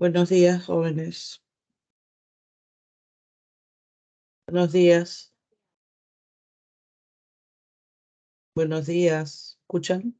Buenos días, jóvenes. Buenos días. Buenos días. ¿Escuchan?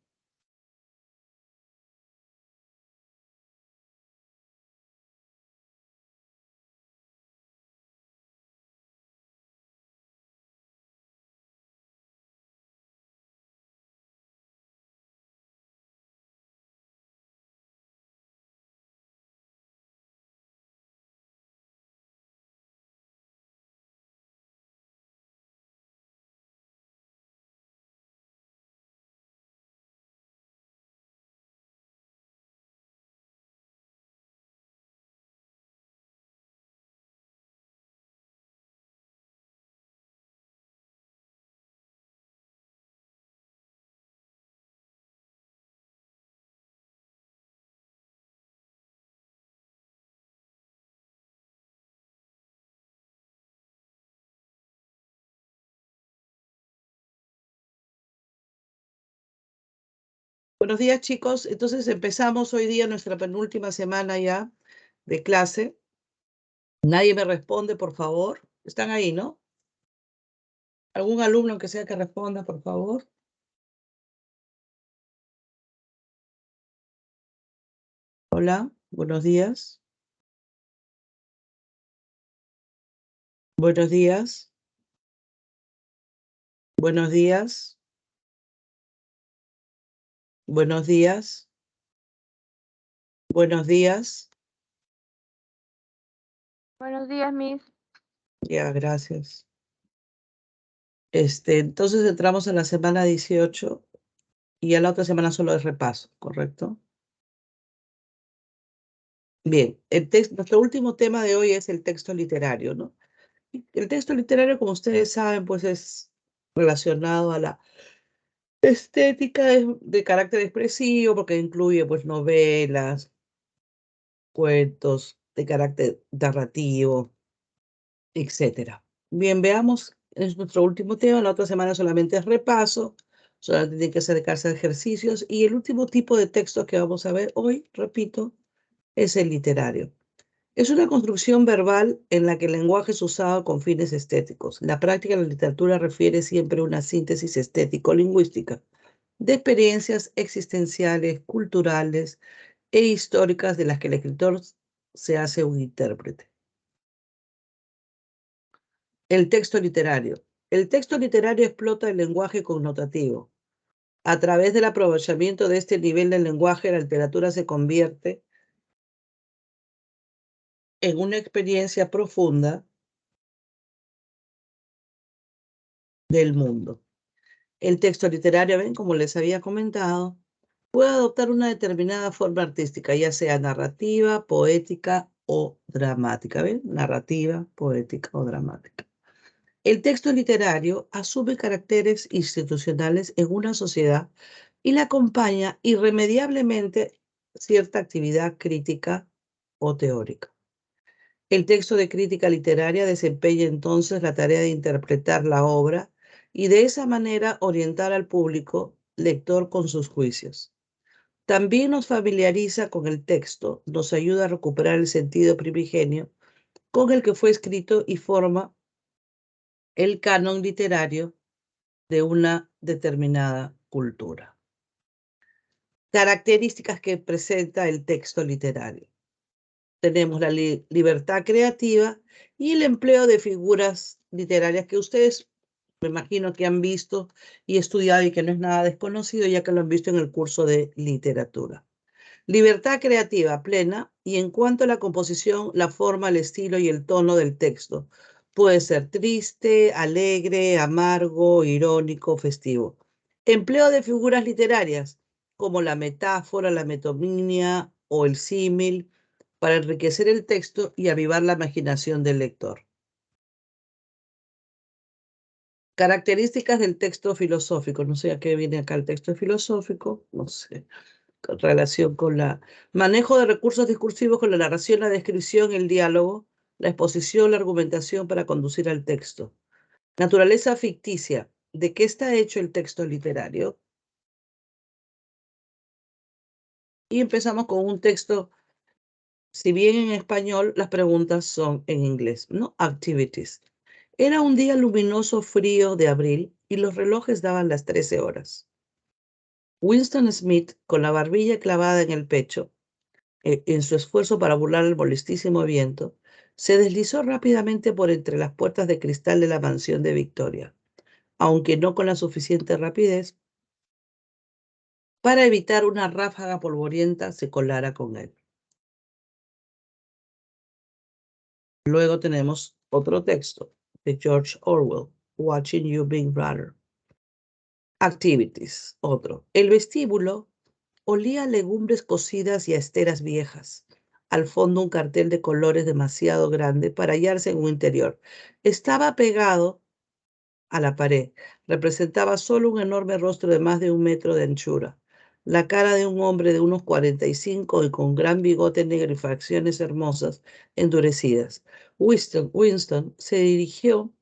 Buenos días, chicos. Entonces empezamos hoy día nuestra penúltima semana ya de clase. Nadie me responde, por favor. Están ahí, ¿no? ¿Algún alumno que sea que responda, por favor? Hola, buenos días. Buenos días. Buenos días. Buenos días. Buenos días. Buenos días, Miss. Ya, gracias. Entonces entramos en la semana 18 y ya la otra semana solo es repaso, ¿correcto? Bien, nuestro último tema de hoy es el texto literario, ¿no? El texto literario, como ustedes saben, pues es relacionado a la estética de carácter expresivo, porque incluye pues novelas, cuentos de carácter narrativo, etcétera. Bien, veamos, es nuestro último tema, la otra semana solamente es repaso, solamente tienen que acercarse a ejercicios, y el último tipo de texto que vamos a ver hoy, repito, es el literario. Es una construcción verbal en la que el lenguaje es usado con fines estéticos. La práctica de la literatura refiere siempre a una síntesis estético-lingüística de experiencias existenciales, culturales e históricas de las que el escritor se hace un intérprete. El texto literario. El texto literario explota el lenguaje connotativo. A través del aprovechamiento de este nivel del lenguaje, la literatura se convierte en una experiencia profunda del mundo. El texto literario, ven, como les había comentado, puede adoptar una determinada forma artística, ya sea narrativa, poética o dramática. ¿Ven? Narrativa, poética o dramática. El texto literario asume caracteres institucionales en una sociedad y le acompaña irremediablemente cierta actividad crítica o teórica. El texto de crítica literaria desempeña entonces la tarea de interpretar la obra y de esa manera orientar al público lector con sus juicios. También nos familiariza con el texto, nos ayuda a recuperar el sentido primigenio con el que fue escrito y forma el canon literario de una determinada cultura. Características que presenta el texto literario. Tenemos la libertad creativa y el empleo de figuras literarias que ustedes me imagino que han visto y estudiado y que no es nada desconocido ya que lo han visto en el curso de literatura. Libertad creativa plena y en cuanto a la composición, la forma, el estilo y el tono del texto. Puede ser triste, alegre, amargo, irónico, festivo. Empleo de figuras literarias como la metáfora, la metonimia o el símil para enriquecer el texto y avivar la imaginación del lector. Características del texto filosófico. No sé a qué viene acá el texto filosófico, no sé. Con relación con la manejo de recursos discursivos con la narración, la descripción, el diálogo, la exposición, la argumentación para conducir al texto. Naturaleza ficticia. ¿De qué está hecho el texto literario? Y empezamos con un texto Si bien en español las preguntas son en inglés, ¿no? Activities. Era un día luminoso frío de abril y los relojes daban las 13 horas. Winston Smith, con la barbilla clavada en el pecho, en su esfuerzo para burlar el molestísimo viento, se deslizó rápidamente por entre las puertas de cristal de la mansión de Victoria, aunque no con la suficiente rapidez para evitar una ráfaga polvorienta se colara con él. Luego tenemos otro texto de George Orwell, Watching You Big Brother. Activities, otro. El vestíbulo olía a legumbres cocidas y a esteras viejas. Al fondo un cartel de colores demasiado grande para hallarse en un interior. Estaba pegado a la pared. Representaba solo un enorme rostro de más de 1 metro de anchura. La cara de un hombre de unos 45 y con gran bigote negro y facciones hermosas endurecidas. Winston se dirigió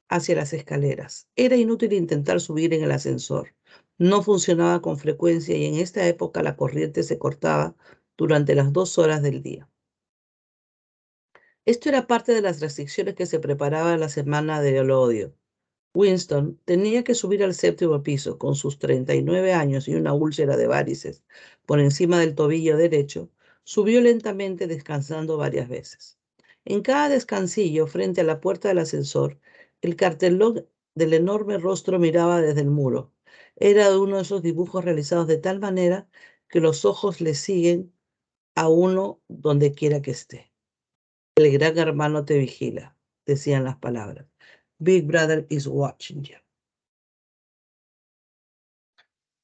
hacia las escaleras. Era inútil intentar subir en el ascensor. No funcionaba con frecuencia y en esta época la corriente se cortaba durante las 2 horas del día. Esto era parte de las restricciones que se preparaba la semana del odio. Winston tenía que subir al 7º piso con sus 39 años y una úlcera de varices por encima del tobillo derecho. Subió lentamente descansando varias veces. En cada descansillo, frente a la puerta del ascensor, el cartelón del enorme rostro miraba desde el muro. Era de uno de esos dibujos realizados de tal manera que los ojos le siguen a uno donde quiera que esté. El gran hermano te vigila, decían las palabras. Big Brother is watching you.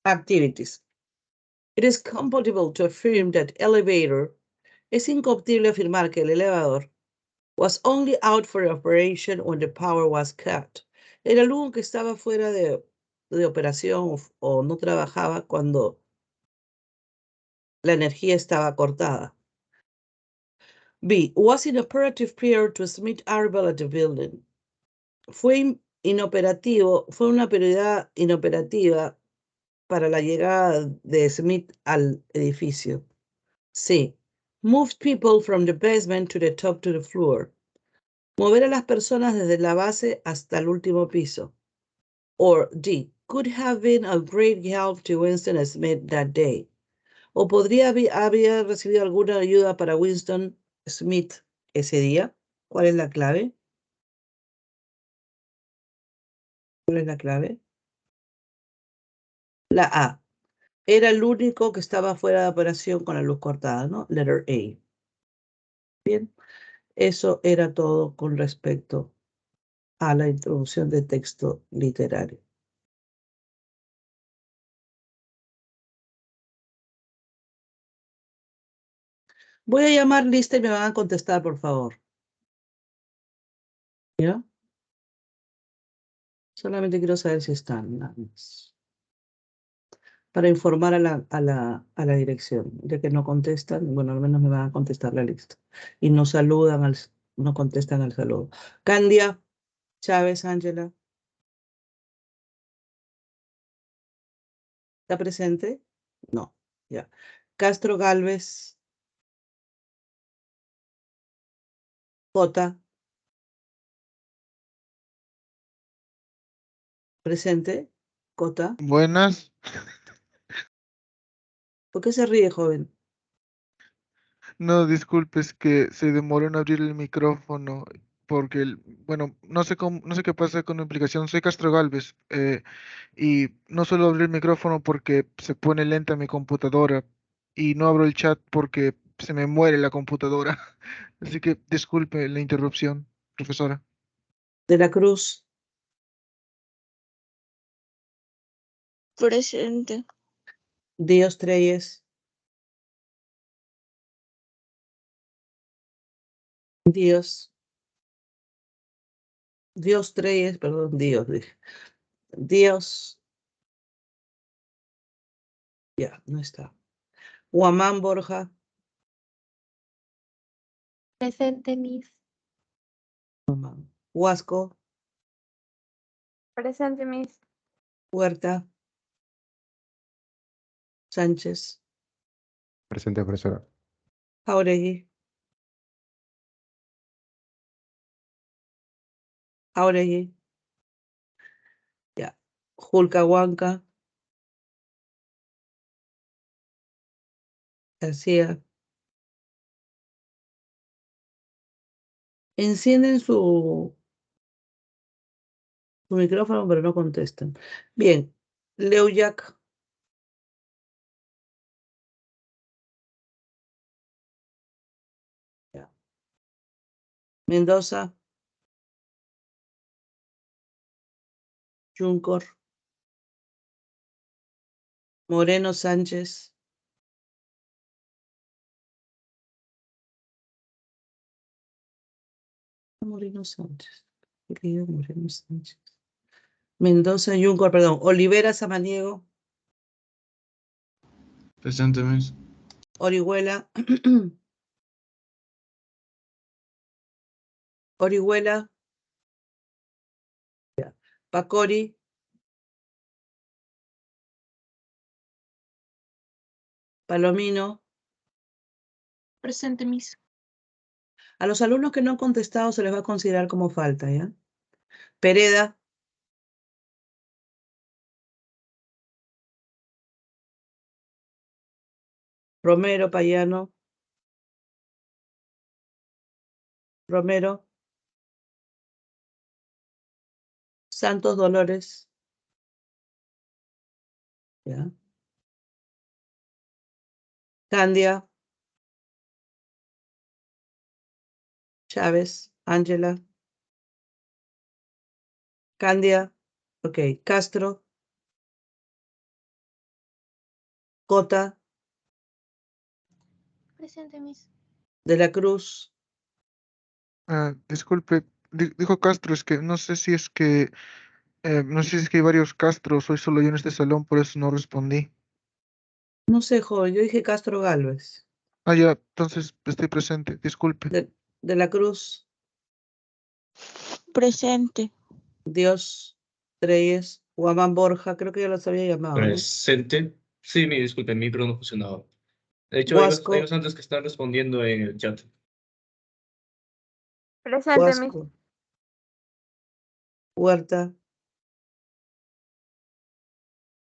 Activities. It is compatible to affirm that elevator. Es incompatible afirmar que el elevador was only out for operation when the power was cut. Era algo que estaba fuera de operación o no trabajaba cuando la energía estaba cortada. B. Was inoperative prior to Smith arrival at the building. Fue una prioridad inoperativa para la llegada de Smith al edificio. C. Moved people from the basement to the top to the floor. Mover a las personas desde la base hasta el último piso. Or D. Could have been a great help to Winston Smith that day. O podría haber recibido alguna ayuda para Winston Smith ese día. ¿Cuál es la clave? ¿Cuál es la clave? La A. Era el único que estaba fuera de operación con la luz cortada, ¿no? Letter A. Bien, eso era todo con respecto a la introducción de texto literario. Voy a llamar lista y me van a contestar, por favor. ¿Ya? Solamente quiero saber si están, nada más. Para informar a la dirección. Ya que no contestan, bueno, al menos me van a contestar la lista. Y no saludan, no contestan al saludo. Candia Chávez, Ángela. ¿Está presente? No, ya. Castro Galvez. Jota. Presente. Cota. Buenas. ¿Por qué se ríe, joven? No, disculpes que se demoró en abrir el micrófono porque, bueno, no sé cómo, no sé qué pasa con la aplicación. Soy Castro Galvez y no suelo abrir el micrófono porque se pone lenta mi computadora y no abro el chat porque se me muere la computadora. Así que disculpe la interrupción, profesora. De la Cruz. Presente. Dios Treyes. Dios. Dios Treyes, perdón, Dios, dije. Dios. Ya, no está. Guamán Borja. Presente, Miss. Huasco. Presente, Miss. Huerta. Sánchez. Presente, profesora. Jauregui. Jauregui. Ya. Julcahuanca. García. Encienden su micrófono, pero no contestan. Bien. Leuyac. Ya. Mendoza. Juncor. Moreno Sánchez. Moreno Sánchez. Moreno Sánchez. Mendoza, Juncor, perdón. Olivera Samaniego. Presente, Miss. Orihuela. Orihuela. Ya. Pacori. Palomino. Presente, Miss. A los alumnos que no han contestado se les va a considerar como falta, ¿ya? Pereda. Romero, Payano. Romero. Santos Dolores. ¿Ya? Candia. Chávez. Ángela. Candia. Ok. Castro. Cota. Presente, Miss. De la Cruz. Disculpe, dijo Castro, es que no sé si es que no sé si es que hay varios Castros, soy solo yo en este salón, por eso no respondí. No sé, joven. Yo dije Castro Galvez. Ah, ya, entonces estoy presente, disculpe. De la Cruz. Presente. Dios. Reyes. Guamán Borja. Creo que ya los había llamado, ¿no? Presente. Sí, disculpe, mi micro no funcionaba. De hecho, hay Huasco. bastantes que están respondiendo en el chat. Presente, Miss. Huasco. Huerta.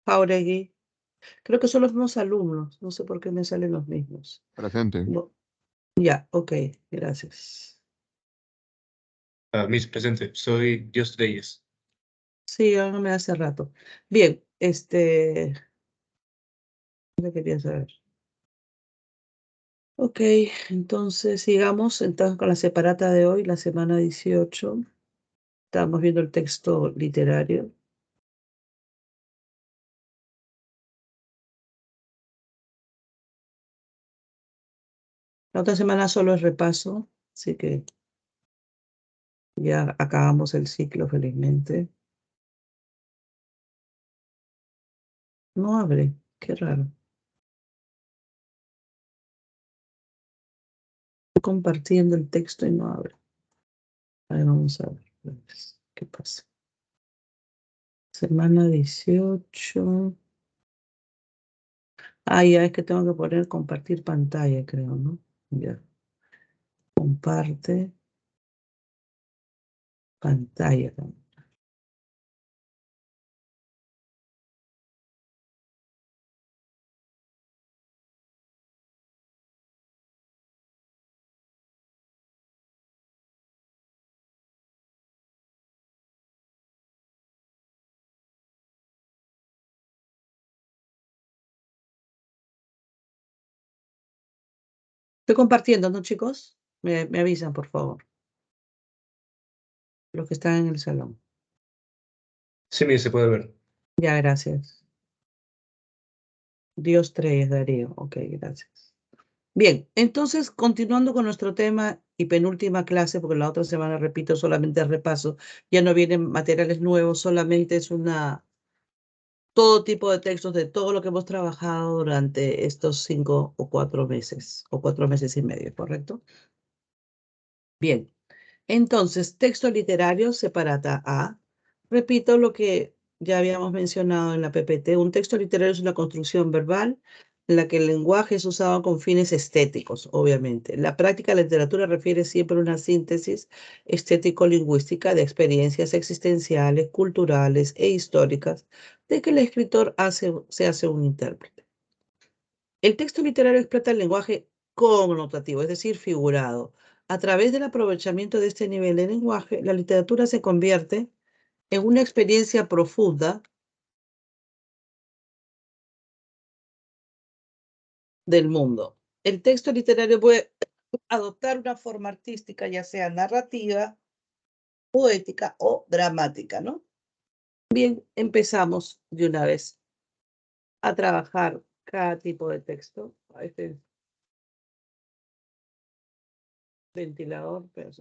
Jauregui. Creo que son los mismos alumnos. No sé por qué me salen los mismos. Presente. No. Ya, ok. Gracias. Miss, presente. Soy Dios Reyes. Sí, hágame hace rato. Bien, ¿qué quería saber? Ok, entonces sigamos entonces con la separata de hoy, la semana 18. Estamos viendo el texto literario. La otra semana solo es repaso, así que ya acabamos el ciclo felizmente. No abre, qué raro. Estoy compartiendo el texto y no abre. A ver, vamos a ver qué pasa. Semana 18. Ah, ya es que tengo que poner compartir pantalla, creo, ¿no? Ya. Comparte pantalla también. Estoy compartiendo, ¿no, chicos? Me avisan, por favor. Los que están en el salón. Sí, Miss, se puede ver. Ya, gracias. Dios 3, Darío. Ok, gracias. Bien, entonces, continuando con nuestro tema y penúltima clase, porque la otra semana, repito, solamente repaso, ya no vienen materiales nuevos, solamente es todo tipo de textos de todo lo que hemos trabajado durante estos 5 o 4 meses, o 4 meses y medio, ¿correcto? Bien, entonces, texto literario, separata A. Repito lo que ya habíamos mencionado en la PPT. Un texto literario es una construcción verbal en la que el lenguaje es usado con fines estéticos, obviamente. La práctica de la literatura refiere siempre a una síntesis estético-lingüística de experiencias existenciales, culturales e históricas de que el escritor se hace un intérprete. El texto literario explota el lenguaje connotativo, es decir, figurado. A través del aprovechamiento de este nivel de lenguaje, la literatura se convierte en una experiencia profunda del mundo. El texto literario puede adoptar una forma artística, ya sea narrativa, poética o dramática, ¿no? Bien, empezamos de una vez a trabajar cada tipo de texto. Este ventilador, pero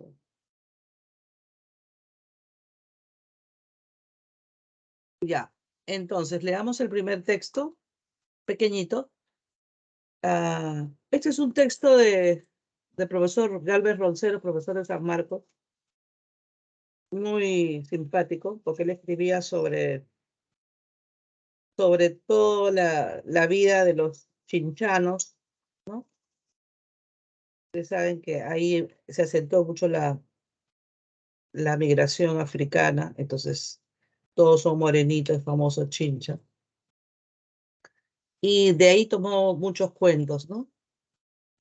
ya. Entonces, leamos el primer texto, pequeñito. Este es un texto de profesor Galvez Roncero, profesor de San Marcos, muy simpático, porque él escribía sobre toda la vida de los chinchanos, ¿no? Ustedes saben que ahí se asentó mucho la migración africana, entonces todos son morenitos, famosos chincha. Y de ahí tomó muchos cuentos, ¿no?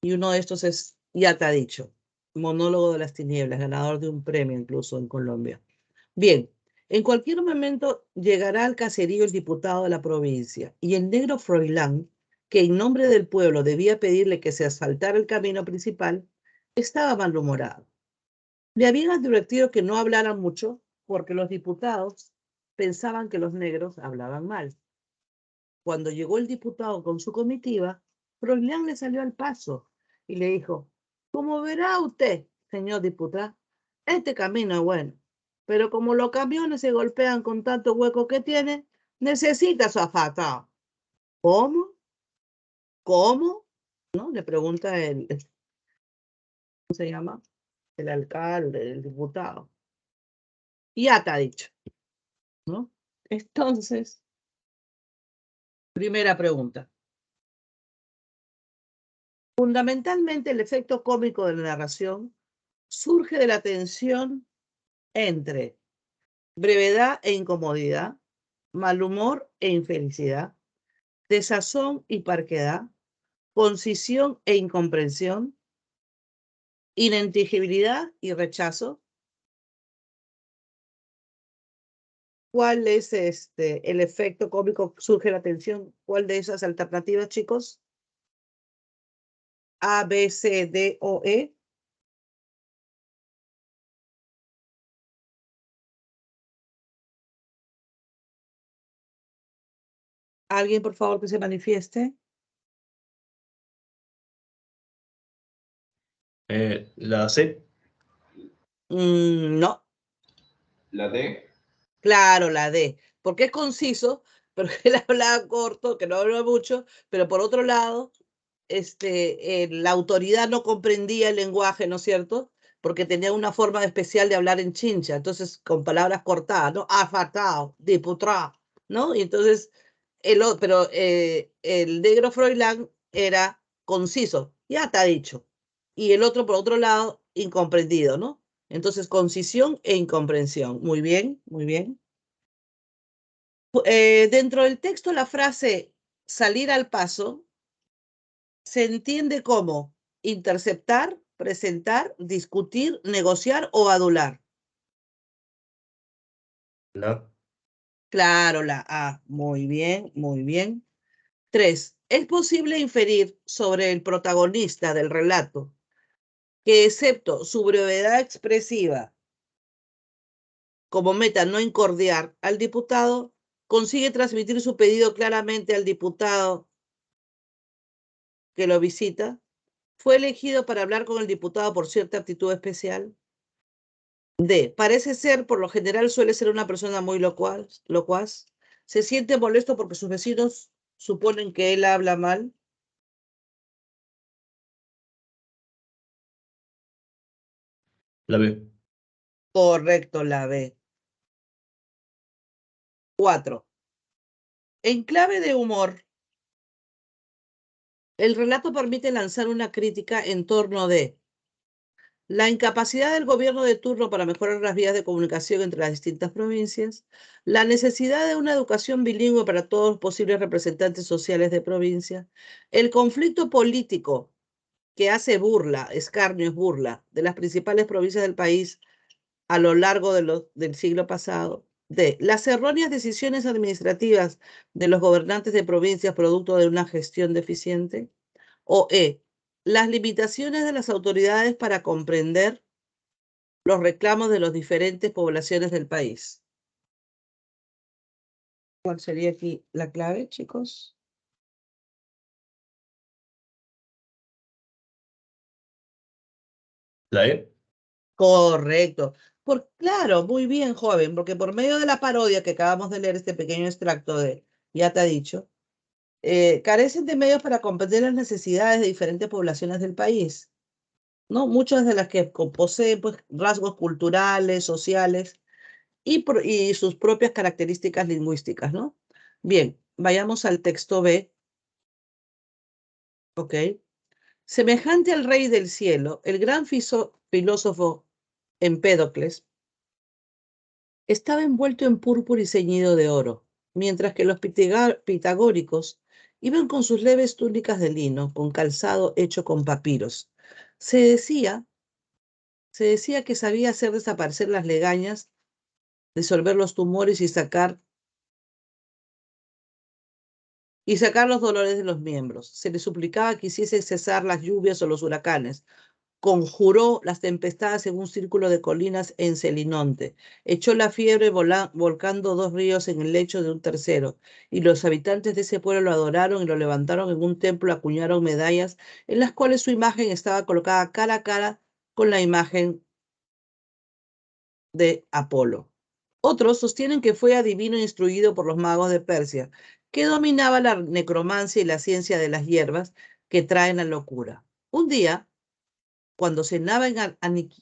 Y uno de estos es Ya te ha dicho, Monólogo de las Tinieblas, ganador de un premio incluso en Colombia. Bien, en cualquier momento llegará al caserío el diputado de la provincia y el negro Froilán, que en nombre del pueblo debía pedirle que se asfaltara el camino principal, estaba malhumorado. Le habían advertido que no hablaran mucho porque los diputados pensaban que los negros hablaban mal. Cuando llegó el diputado con su comitiva, Froilán le salió al paso y le dijo: como verá usted, señor diputado, este camino es bueno, pero como los camiones se golpean con tanto hueco que tienen, necesita su asfaltado. ¿Cómo? ¿Cómo? ¿No? Le pregunta ¿cómo se llama? El alcalde, el diputado. Ya te ha dicho, ¿no? Entonces, primera pregunta. Fundamentalmente, el efecto cómico de la narración surge de la tensión entre brevedad e incomodidad, mal humor e infelicidad, desazón y parquedad, concisión e incomprensión, ininteligibilidad y rechazo. ¿Cuál es el efecto cómico que surge de la tensión? ¿Cuál de esas alternativas, chicos? A, B, C, D o E. ¿Alguien, por favor, que se manifieste? La C. No. La D. Claro, la D. Porque es conciso, pero él hablaba corto, que no hablaba mucho, pero por otro lado, la autoridad no comprendía el lenguaje, ¿no es cierto? Porque tenía una forma especial de hablar en chincha, entonces con palabras cortadas, ¿no? Afatado, diputado, ¿no? Y entonces, pero el negro Froilán era conciso, ya te ha dicho. Y el otro, por otro lado, incomprendido, ¿no? Entonces, concisión e incomprensión. Muy bien, muy bien. Dentro del texto, la frase salir al paso se entiende como interceptar, presentar, discutir, negociar o adular. La. Claro, la A. Muy bien, muy bien. 3. Es posible inferir sobre el protagonista del relato que, excepto su brevedad expresiva, como meta no incordiar al diputado, consigue transmitir su pedido claramente al diputado que lo visita. Fue elegido para hablar con el diputado por cierta aptitud especial. D. Parece ser, por lo general, suele ser una persona muy locuaz. Se siente molesto porque sus vecinos suponen que él habla mal. La B. Correcto, la B. 4. En clave de humor, El relato permite lanzar una crítica en torno de la incapacidad del gobierno de turno para mejorar las vías de comunicación entre las distintas provincias, la necesidad de una educación bilingüe para todos los posibles representantes sociales de provincia, el conflicto político que hace burla, escarnio es burla, de las principales provincias del país a lo largo del siglo pasado, de las erróneas decisiones administrativas de los gobernantes de provincias producto de una gestión deficiente, o las limitaciones de las autoridades para comprender los reclamos de las diferentes poblaciones del país. ¿Cuál sería aquí la clave, chicos? ¿La E? Correcto. Claro, muy bien, joven, porque por medio de la parodia que acabamos de leer, este pequeño extracto de Ya te ha dicho, carecen de medios para comprender las necesidades de diferentes poblaciones del país, ¿no? Muchas de las que poseen pues, rasgos culturales, sociales y sus propias características lingüísticas, ¿no? Bien, vayamos al texto B, ¿ok? Semejante al rey del cielo, el gran filósofo Empédocles estaba envuelto en púrpura y ceñido de oro, mientras que los pitagóricos iban con sus leves túnicas de lino, con calzado hecho con papiros. Se decía que sabía hacer desaparecer las legañas, disolver los tumores y sacar los dolores de los miembros. Se le suplicaba que hiciese cesar las lluvias o los huracanes. Conjuró las tempestades en un círculo de colinas en Celinonte. Echó la fiebre volcando 2 ríos en el lecho de un tercero. Y los habitantes de ese pueblo lo adoraron y lo levantaron en un templo, acuñaron medallas en las cuales su imagen estaba colocada cara a cara con la imagen de Apolo. Otros sostienen que fue adivino instruido por los magos de Persia, que dominaba la necromancia y la ciencia de las hierbas que traen la locura. Un día, cuando cenaba en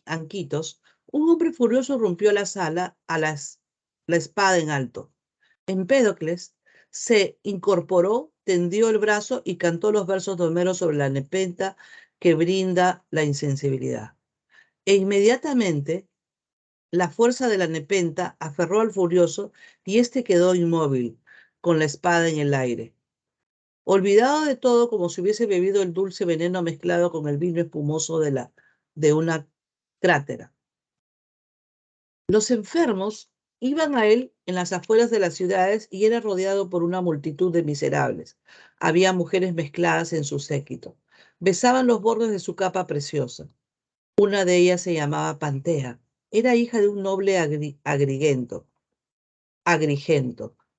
Anquitos, un hombre furioso rompió la sala la espada en alto. Empédocles se incorporó, tendió el brazo y cantó los versos de Homero sobre la nepenta que brinda la insensibilidad. E inmediatamente la fuerza de la nepenta aferró al furioso y éste quedó inmóvil, con la espada en el aire. Olvidado de todo, como si hubiese bebido el dulce veneno mezclado con el vino espumoso de una crátera. Los enfermos iban a él en las afueras de las ciudades y era rodeado por una multitud de miserables. Había mujeres mezcladas en su séquito. Besaban los bordes de su capa preciosa. Una de ellas se llamaba Pantea. Era hija de un noble agrigento.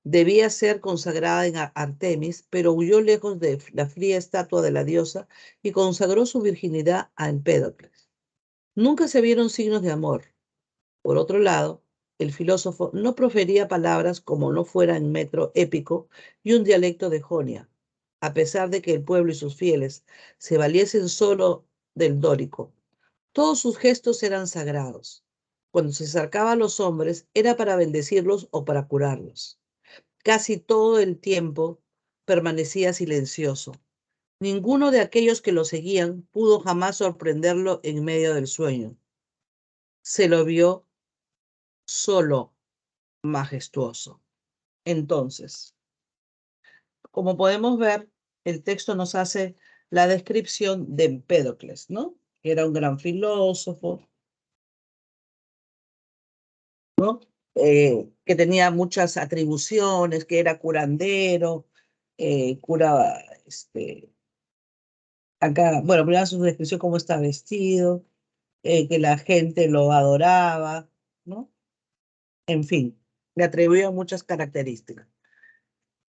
Debía ser consagrada en Artemis, pero huyó lejos de la fría estatua de la diosa y consagró su virginidad a Empédocles. Nunca se vieron signos de amor. Por otro lado, el filósofo no profería palabras como no fuera en metro épico y un dialecto de Jonia, a pesar de que el pueblo y sus fieles se valiesen solo del dórico. Todos sus gestos eran sagrados. Cuando se acercaba a los hombres era para bendecirlos o para curarlos. Casi todo el tiempo permanecía silencioso. Ninguno de aquellos que lo seguían pudo jamás sorprenderlo en medio del sueño. Se lo vio solo majestuoso. Entonces, como podemos ver, el texto nos hace la descripción de Empédocles, ¿no? Era un gran filósofo, ¿no? Que tenía muchas atribuciones, que era curandero, curaba, acá, bueno, primero su descripción cómo está vestido, que la gente lo adoraba, ¿no? En fin, le atribuían muchas características.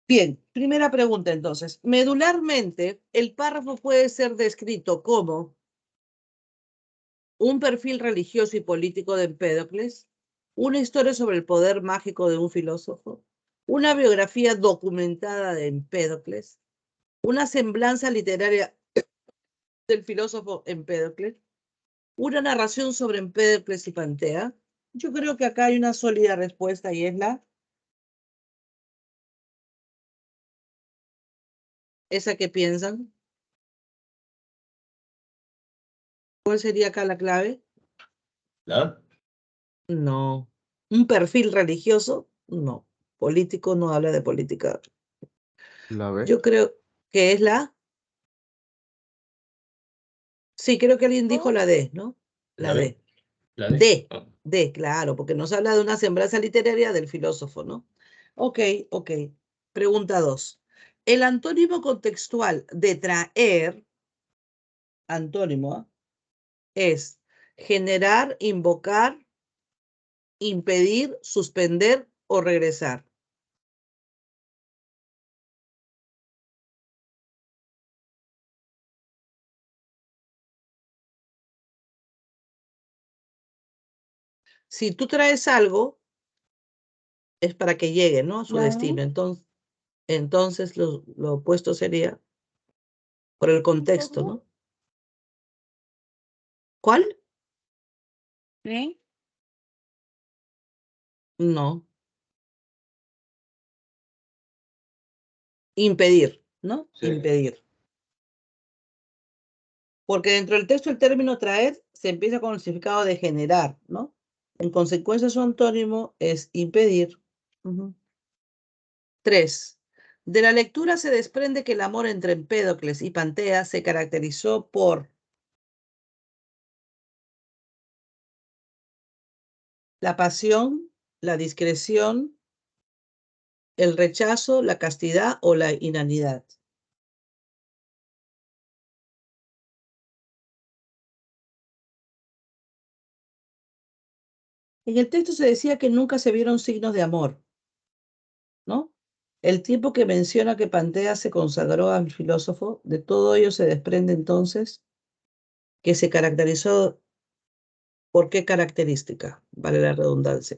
Bien, primera pregunta entonces. Medularmente, el párrafo puede ser descrito como un perfil religioso y político de Empédocles, una historia sobre el poder mágico de un filósofo, una biografía documentada de Empédocles, una semblanza literaria del filósofo Empédocles, una narración sobre Empédocles y Pantea. Yo creo que acá hay una sólida respuesta y es esa que piensan. ¿Cuál sería acá la clave? ¿La? No. ¿Un perfil religioso? No. Político no habla de política. ¿La B? Yo creo que es la... Sí, creo que alguien dijo la D, ¿no? La B? D. ¿La D? D. Ah, D, claro, porque nos habla de una semblanza literaria del filósofo, ¿no? Ok. Pregunta 2. El antónimo contextual de traer, antónimo, ¿ah? Es generar, invocar, impedir, suspender o regresar. Si tú traes algo, es para que llegue, ¿no? A su destino. Entonces lo opuesto sería por el contexto, ¿no? ¿Cuál? ¿Sí? No. Impedir, ¿no? Sí. Impedir. Porque dentro del texto el término traer se empieza con el significado de generar, ¿no? En consecuencia, su antónimo es impedir. 3. De la lectura se desprende que el amor entre Empédocles y Pantea se caracterizó por la pasión, la discreción, el rechazo, la castidad o la inanidad. En el texto se decía que nunca se vieron signos de amor, ¿no? El tiempo que menciona que Pantea se consagró al filósofo, de todo ello se desprende entonces que se caracterizó por qué característica, vale la redundancia.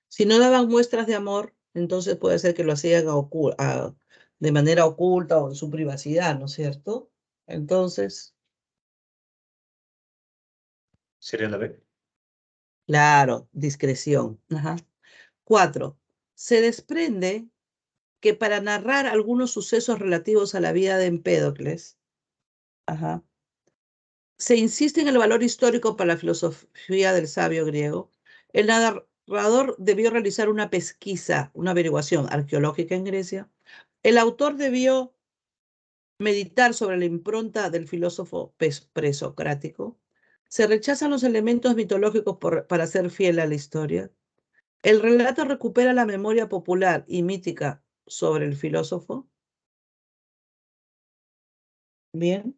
Si no daban muestras de amor, entonces puede ser que lo hacían de manera oculta o en su privacidad, ¿no es cierto? Entonces, ¿sería la B? claro, discreción. 4. Se desprende que para narrar algunos sucesos relativos a la vida de Empédocles, se insiste en el valor histórico para la filosofía del sabio griego. El narrador debió realizar una pesquisa, una averiguación arqueológica en Grecia. El autor debió meditar sobre la impronta del filósofo presocrático. Se rechazan los elementos mitológicos para ser fiel a la historia. El relato recupera la memoria popular y mítica sobre el filósofo. Bien.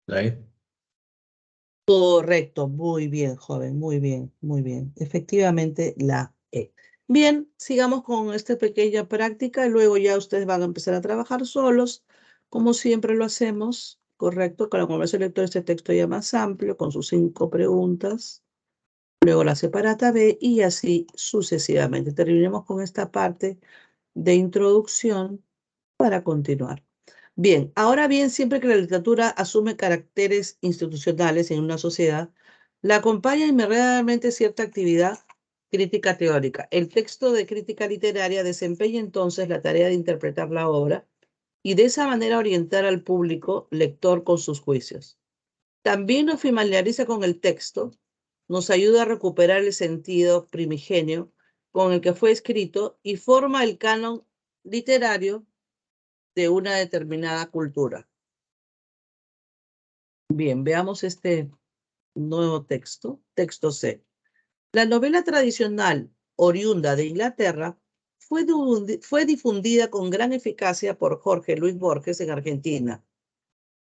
¿La E? Correcto, muy bien, joven, muy bien, muy bien. Efectivamente, la E. Bien, sigamos con esta pequeña práctica y luego ya ustedes van a empezar a trabajar solos, como siempre lo hacemos, correcto, con la conversación lectora este texto ya más amplio, con sus 5 preguntas, luego la separata B y así sucesivamente. Terminemos con esta parte de introducción para continuar. Bien, ahora bien, siempre que la literatura asume caracteres institucionales en una sociedad, la acompaña inmediatamente cierta actividad crítica teórica. El texto de crítica literaria desempeña entonces la tarea de interpretar la obra y de esa manera orientar al público lector con sus juicios. También nos familiariza con el texto, nos ayuda a recuperar el sentido primigenio con el que fue escrito y forma el canon literario de una determinada cultura. Bien, veamos este nuevo texto, texto C. La novela tradicional oriunda de Inglaterra fue difundida con gran eficacia por Jorge Luis Borges en Argentina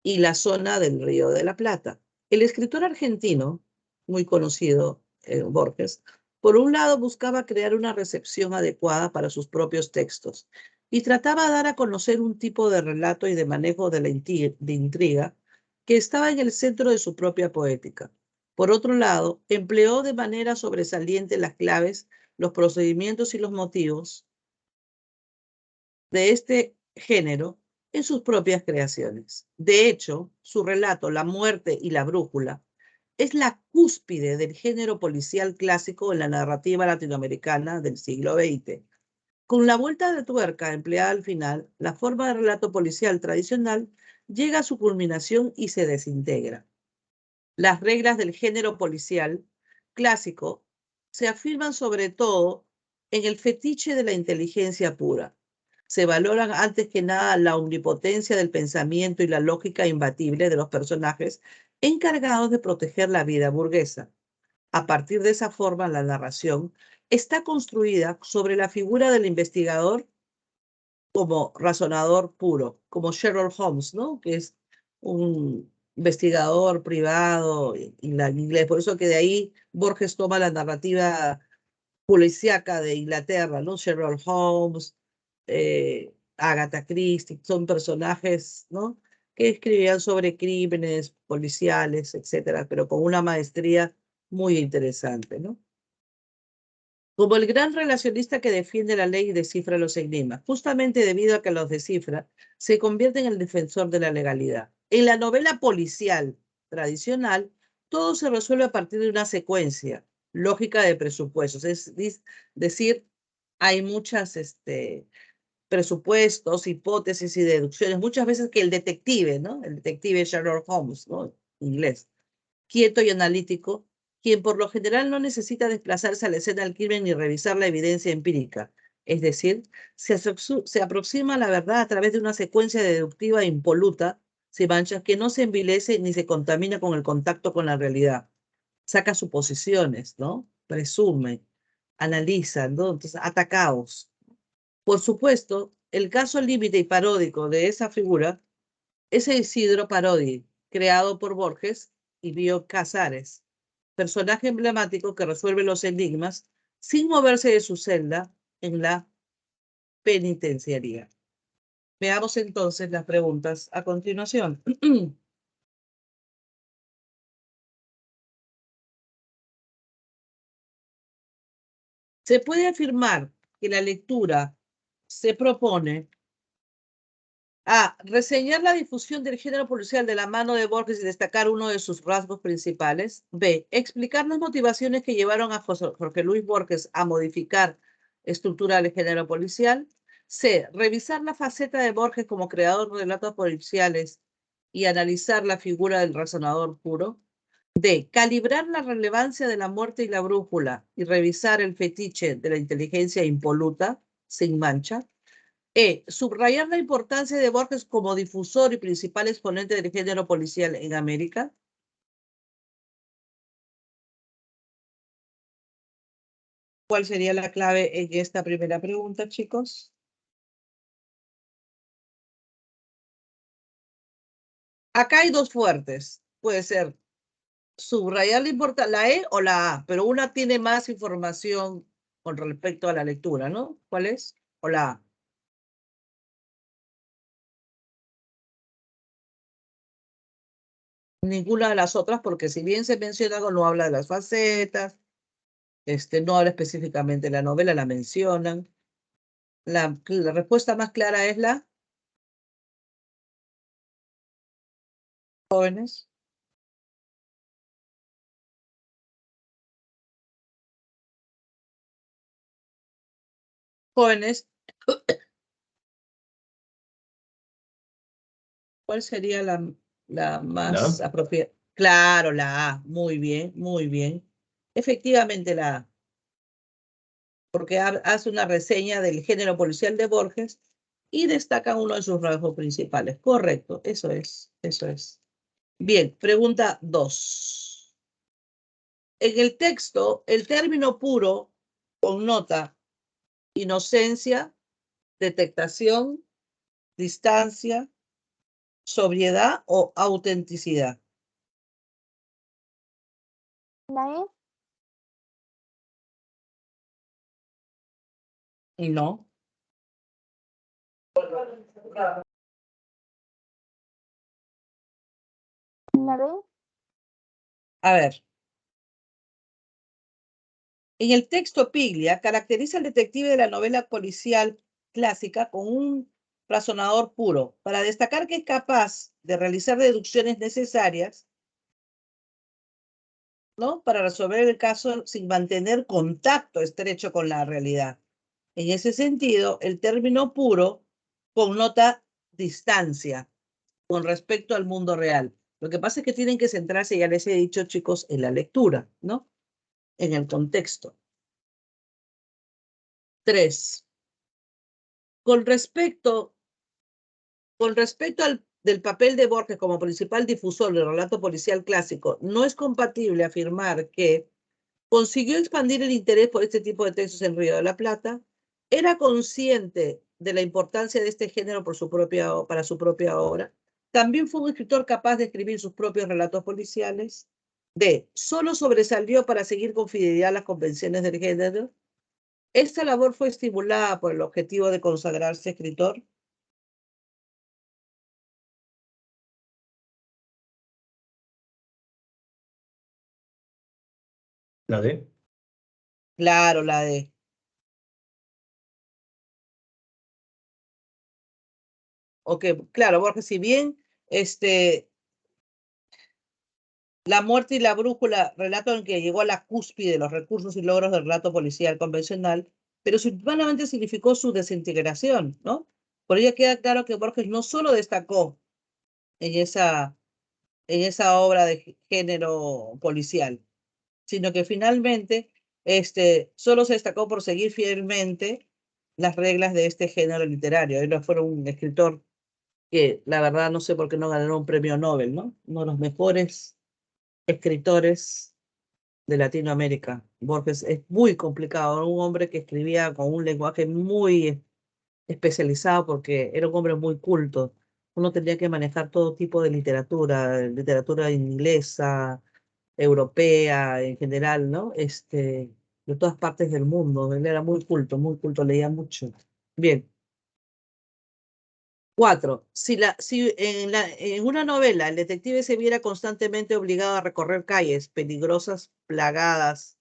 y la zona del Río de la Plata. El escritor argentino, muy conocido, Borges, por un lado buscaba crear una recepción adecuada para sus propios textos y trataba de dar a conocer un tipo de relato y de manejo de la intriga que estaba en el centro de su propia poética. Por otro lado, empleó de manera sobresaliente las claves, los procedimientos y los motivos de este género en sus propias creaciones. De hecho, su relato La muerte y la brújula es la cúspide del género policial clásico en la narrativa latinoamericana del siglo XX. Con la vuelta de tuerca empleada al final, la forma de relato policial tradicional llega a su culminación y se desintegra. Las reglas del género policial clásico se afirman sobre todo en el fetiche de la inteligencia pura. Se valoran antes que nada la omnipotencia del pensamiento y la lógica imbatible de los personajes encargados de proteger la vida burguesa. A partir de esa forma, la narración está construida sobre la figura del investigador como razonador puro, como Sherlock Holmes, ¿no? Que es un investigador privado en inglés. Por eso que de ahí Borges toma la narrativa policíaca de Inglaterra, ¿no? Sherlock Holmes, Agatha Christie, son personajes, ¿no? Que escribían sobre crímenes policiales, etcétera, pero con una maestría muy interesante, ¿no? Como el gran relacionista que defiende la ley y descifra los enigmas. Justamente debido a que los descifra, se convierte en el defensor de la legalidad. En la novela policial tradicional, todo se resuelve a partir de una secuencia lógica de presupuestos. Es decir, hay muchas presupuestos, hipótesis y deducciones. Muchas veces que el detective, ¿no? El detective Sherlock Holmes, ¿no? Inglés, quieto y analítico, quien por lo general no necesita desplazarse a la escena del crimen ni revisar la evidencia empírica. Es decir, se aproxima a la verdad a través de una secuencia deductiva impoluta, sin manchas, que no se envilece ni se contamina con el contacto con la realidad. Saca suposiciones, ¿no? Presume, analiza, ¿no? Entonces, atacaos. Por supuesto, el caso límite y paródico de esa figura es Isidro Parodi, creado por Borges y Bioy Casares, personaje emblemático que resuelve los enigmas sin moverse de su celda en la penitenciaría. Veamos entonces las preguntas a continuación. Se puede afirmar que la lectura se propone A. Reseñar la difusión del género policial de la mano de Borges y destacar uno de sus rasgos principales. B. Explicar las motivaciones que llevaron a Jorge Luis Borges a modificar estructura del género policial. C. Revisar la faceta de Borges como creador de relatos policiales y analizar la figura del razonador puro. D. Calibrar la relevancia de la muerte y la brújula y revisar el fetiche de la inteligencia impoluta, sin mancha. Subrayar la importancia de Borges como difusor y principal exponente del género policial en América. ¿Cuál sería la clave en esta primera pregunta, chicos? Acá hay dos fuertes. Puede ser subrayar la importancia, la E o la A, pero una tiene más información con respecto a la lectura, ¿no? ¿Cuál es? O la A. Ninguna de las otras, porque si bien se menciona algo, no habla de las facetas, no habla específicamente de la novela, la mencionan. La respuesta más clara es la jóvenes. Jóvenes, ¿cuál sería la más ¿La? apropiada? Claro, la A. Muy bien, muy bien. Efectivamente la A, porque hace una reseña del género policial de Borges y destaca uno de sus rasgos principales. Correcto, eso es, eso es. Bien, pregunta 2. En el texto, el término puro connota inocencia, detectación, distancia, sobriedad o autenticidad. La E. No. La B. A ver. En el texto Piglia caracteriza al detective de la novela policial clásica con un razonador puro, para destacar que es capaz de realizar deducciones necesarias, ¿no? Para resolver el caso sin mantener contacto estrecho con la realidad. En ese sentido, el término puro connota distancia con respecto al mundo real. Lo que pasa es que tienen que centrarse, ya les he dicho, chicos, en la lectura, ¿no? En el contexto. 3. Con respecto del papel de Borges como principal difusor del relato policial clásico, no es compatible afirmar que consiguió expandir el interés por este tipo de textos en Río de la Plata, era consciente de la importancia de este género para su propia obra, también fue un escritor capaz de escribir sus propios relatos policiales, D. Solo sobresalió para seguir con fidelidad las convenciones del género. Esta labor fue estimulada por el objetivo de consagrarse escritor. ¿La D? Claro, la D. Ok, claro, Borges, si bien La muerte y la brújula, relato en que llegó a la cúspide de los recursos y logros del relato policial convencional, pero simultáneamente significó su desintegración, ¿no? Por ello queda claro que Borges no solo destacó en esa obra de género policial, sino que finalmente solo se destacó por seguir fielmente las reglas de este género literario. Él no fue un escritor que, la verdad, no sé por qué no ganó un premio Nobel, ¿no? Uno de los mejores escritores de Latinoamérica. Borges es muy complicado, un hombre que escribía con un lenguaje muy especializado porque era un hombre muy culto. Uno tenía que manejar todo tipo de literatura inglesa, europea, en general, ¿no? De todas partes del mundo. Él era muy culto, leía mucho. Bien. 4. Si en una novela el detective se viera constantemente obligado a recorrer calles plagadas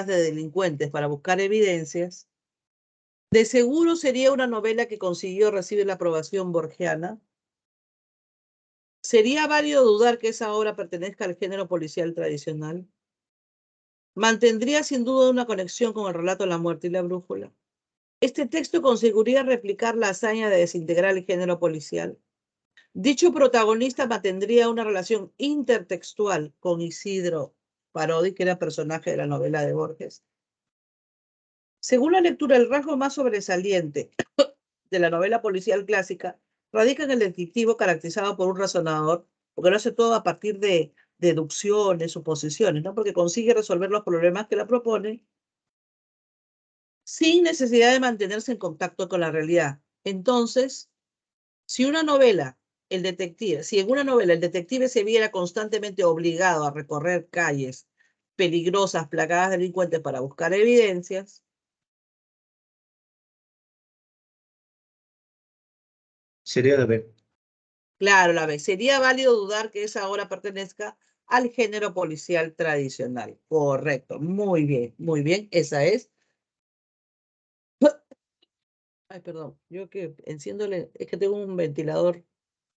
de delincuentes para buscar evidencias, de seguro sería una novela que consiguió recibir la aprobación borgiana. ¿Sería válido dudar que esa obra pertenezca al género policial tradicional? ¿Mantendría sin duda una conexión con el relato de La muerte y la brújula? ¿Este texto conseguiría replicar la hazaña de desintegrar el género policial? Dicho protagonista mantendría una relación intertextual con Isidro Parodi, que era personaje de la novela de Borges. Según la lectura, el rasgo más sobresaliente de la novela policial clásica radica en el detectivo caracterizado por un razonador, porque lo hace todo a partir de deducciones, suposiciones, ¿no? Porque consigue resolver los problemas que la proponen sin necesidad de mantenerse en contacto con la realidad. Entonces, si en una novela el detective se viera constantemente obligado a recorrer calles peligrosas, plagadas de delincuentes para buscar evidencias, Sería la B. claro, la vez, sería válido dudar que esa obra pertenezca al género policial tradicional. Correcto, muy bien, esa es. Ay, perdón, yo que enciéndole, es que tengo un ventilador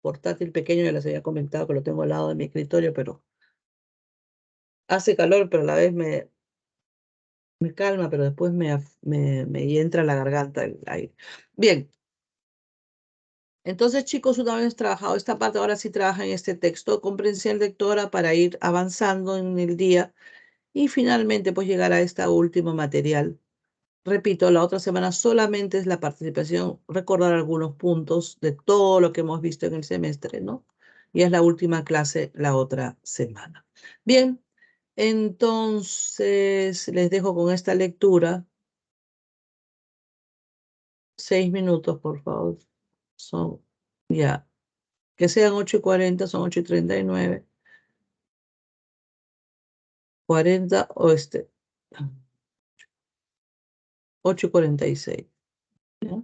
portátil pequeño, ya les había comentado que lo tengo al lado de mi escritorio, pero hace calor, pero a la vez me calma, pero después me entra a la garganta el aire. Bien, entonces chicos, una vez trabajado esta parte, ahora sí trabaja en este texto, comprensión lectora para ir avanzando en el día y finalmente pues llegar a este último material. Repito, la otra semana solamente es la participación, recordar algunos puntos de todo lo que hemos visto en el semestre, ¿no? Y es la última clase la otra semana. Bien, entonces les dejo con esta lectura. 6 minutos, por favor. Son ya. Que sean 8:40, son 8:39. 40 o 8:46. ¿Ya?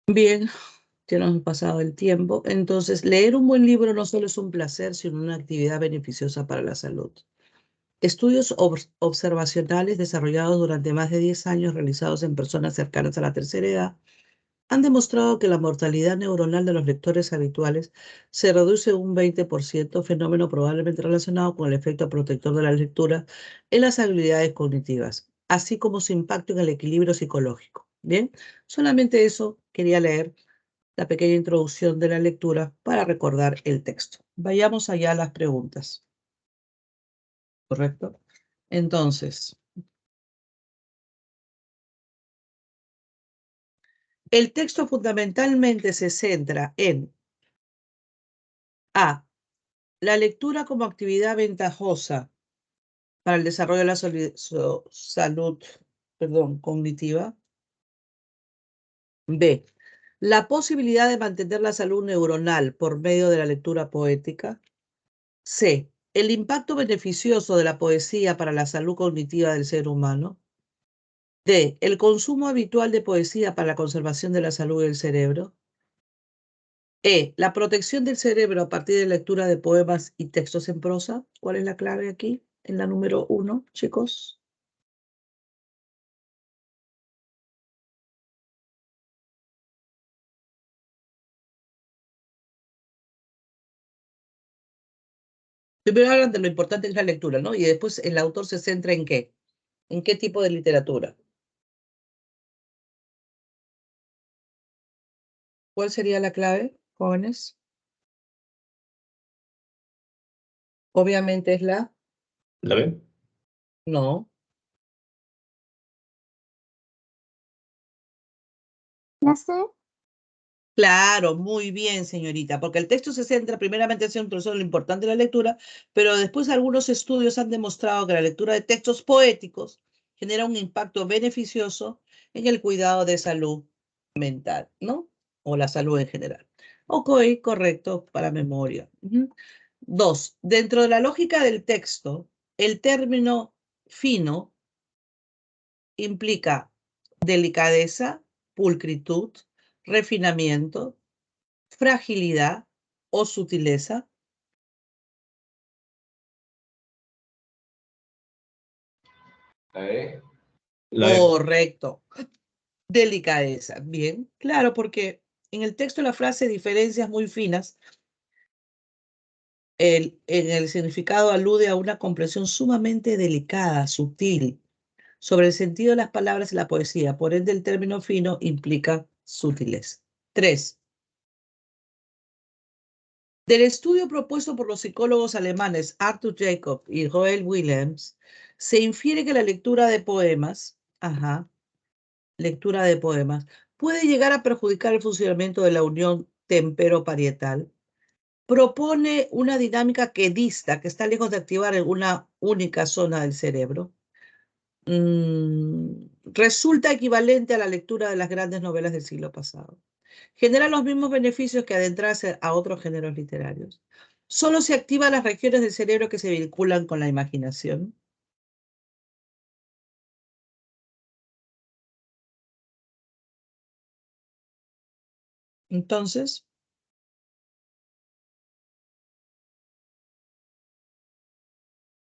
Bien, ya nos hemos pasado el tiempo. Entonces, leer un buen libro no solo es un placer, sino una actividad beneficiosa para la salud. Estudios observacionales desarrollados durante más de 10 años realizados en personas cercanas a la tercera edad han demostrado que la mortalidad neuronal de los lectores habituales se reduce un 20%, fenómeno probablemente relacionado con el efecto protector de la lectura en las habilidades cognitivas, así como su impacto en el equilibrio psicológico. Bien, solamente eso quería leer la pequeña introducción de la lectura para recordar el texto. Vayamos allá a las preguntas. ¿Correcto? Entonces, el texto fundamentalmente se centra en A. La lectura como actividad ventajosa para el desarrollo de la salud cognitiva. B. La posibilidad de mantener la salud neuronal por medio de la lectura poética. C. El impacto beneficioso de la poesía para la salud cognitiva del ser humano. D. El consumo habitual de poesía para la conservación de la salud del cerebro. E. La protección del cerebro a partir de lectura de poemas y textos en prosa. ¿Cuál es la clave aquí? En la número 1, chicos. Primero hablan de lo importante que es la lectura, ¿no? Y después el autor se centra en qué. ¿En qué tipo de literatura? ¿Cuál sería la clave, jóvenes? Obviamente es la... ¿La B? No. La C. Claro, muy bien, señorita, porque el texto se centra primeramente en un trozo de lo importante de la lectura, pero después algunos estudios han demostrado que la lectura de textos poéticos genera un impacto beneficioso en el cuidado de salud mental, ¿no? O la salud en general. Ok, correcto, para memoria. Ujú. 2. Dentro de la lógica del texto, el término fino implica delicadeza, pulcritud, refinamiento, fragilidad o sutileza. La E. La B. Correcto. Delicadeza. Bien, claro, porque en el texto la frase diferencias muy finas, en el significado alude a una comprensión sumamente delicada, sutil, sobre el sentido de las palabras y la poesía. Por ende, el término fino implica sutileza. 3. Del estudio propuesto por los psicólogos alemanes Arthur Jacob y Joel Willems, se infiere que la lectura de poemas, puede llegar a perjudicar el funcionamiento de la unión tempero-parietal. Propone una dinámica que dista, que está lejos de activar en una única zona del cerebro. Resulta equivalente a la lectura de las grandes novelas del siglo pasado. Genera los mismos beneficios que adentrarse a otros géneros literarios. Solo se activan las regiones del cerebro que se vinculan con la imaginación. Entonces,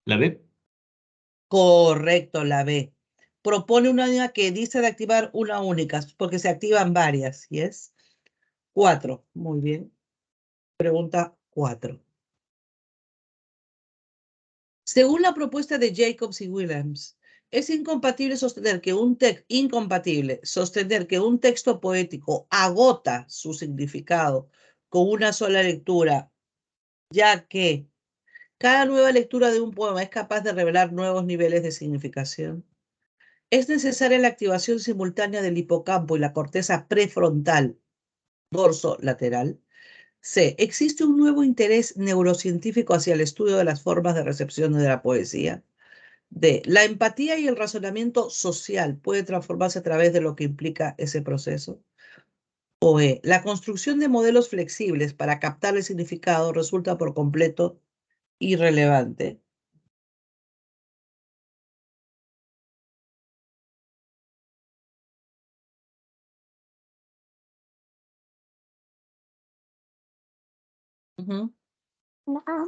¿La B? correcto, la B. Propone una línea que dice de activar una única, porque se activan varias, ¿y es? 4, muy bien. Pregunta 4. Según la propuesta de Jacobs y Willems, es sostener que un texto poético agota su significado con una sola lectura, ya que cada nueva lectura de un poema es capaz de revelar nuevos niveles de significación. Es necesaria la activación simultánea del hipocampo y la corteza prefrontal, dorso lateral. C. Existe un nuevo interés neurocientífico hacia el estudio de las formas de recepción de la poesía. D. La empatía y el razonamiento social puede transformarse a través de lo que implica ese proceso. O E. La construcción de modelos flexibles para captar el significado resulta por completo irrelevante. Ujú. La A.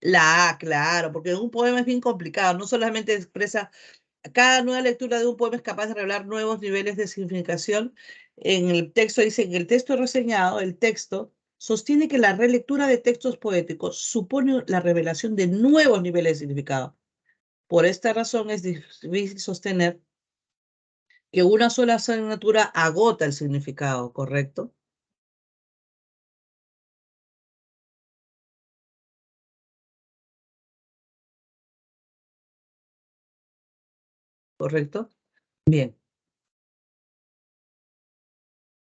La A, claro, porque un poema es bien complicado, no solamente expresa, cada nueva lectura de un poema es capaz de revelar nuevos niveles de significación. En el texto dice, en el texto reseñado, el texto sostiene que la relectura de textos poéticos supone la revelación de nuevos niveles de significado. Por esta razón es difícil sostener que una sola asignatura agota el significado, ¿correcto? ¿Correcto? Bien.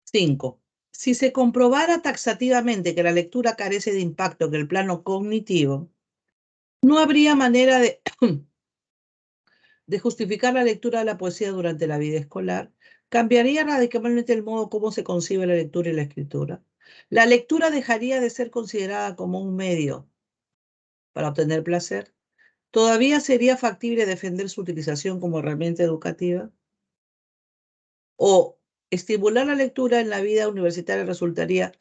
5. Si se comprobara taxativamente que la lectura carece de impacto en el plano cognitivo, no habría manera de justificar la lectura de la poesía durante la vida escolar. Cambiaría radicalmente el modo como se concibe la lectura y la escritura. La lectura dejaría de ser considerada como un medio para obtener placer. ¿Todavía sería factible defender su utilización como herramienta educativa? ¿O estimular la lectura en la vida universitaria resultaría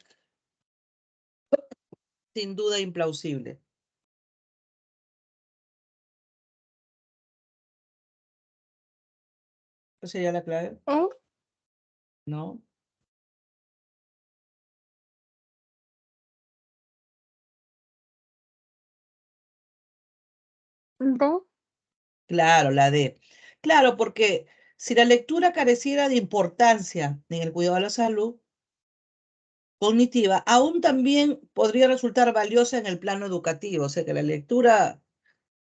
sin duda implausible? ¿Cuál sería la clave? E. ¿No? D. Claro, la D. Claro, porque si la lectura careciera de importancia en el cuidado de la salud cognitiva, aún también podría resultar valiosa en el plano educativo. O sea que la lectura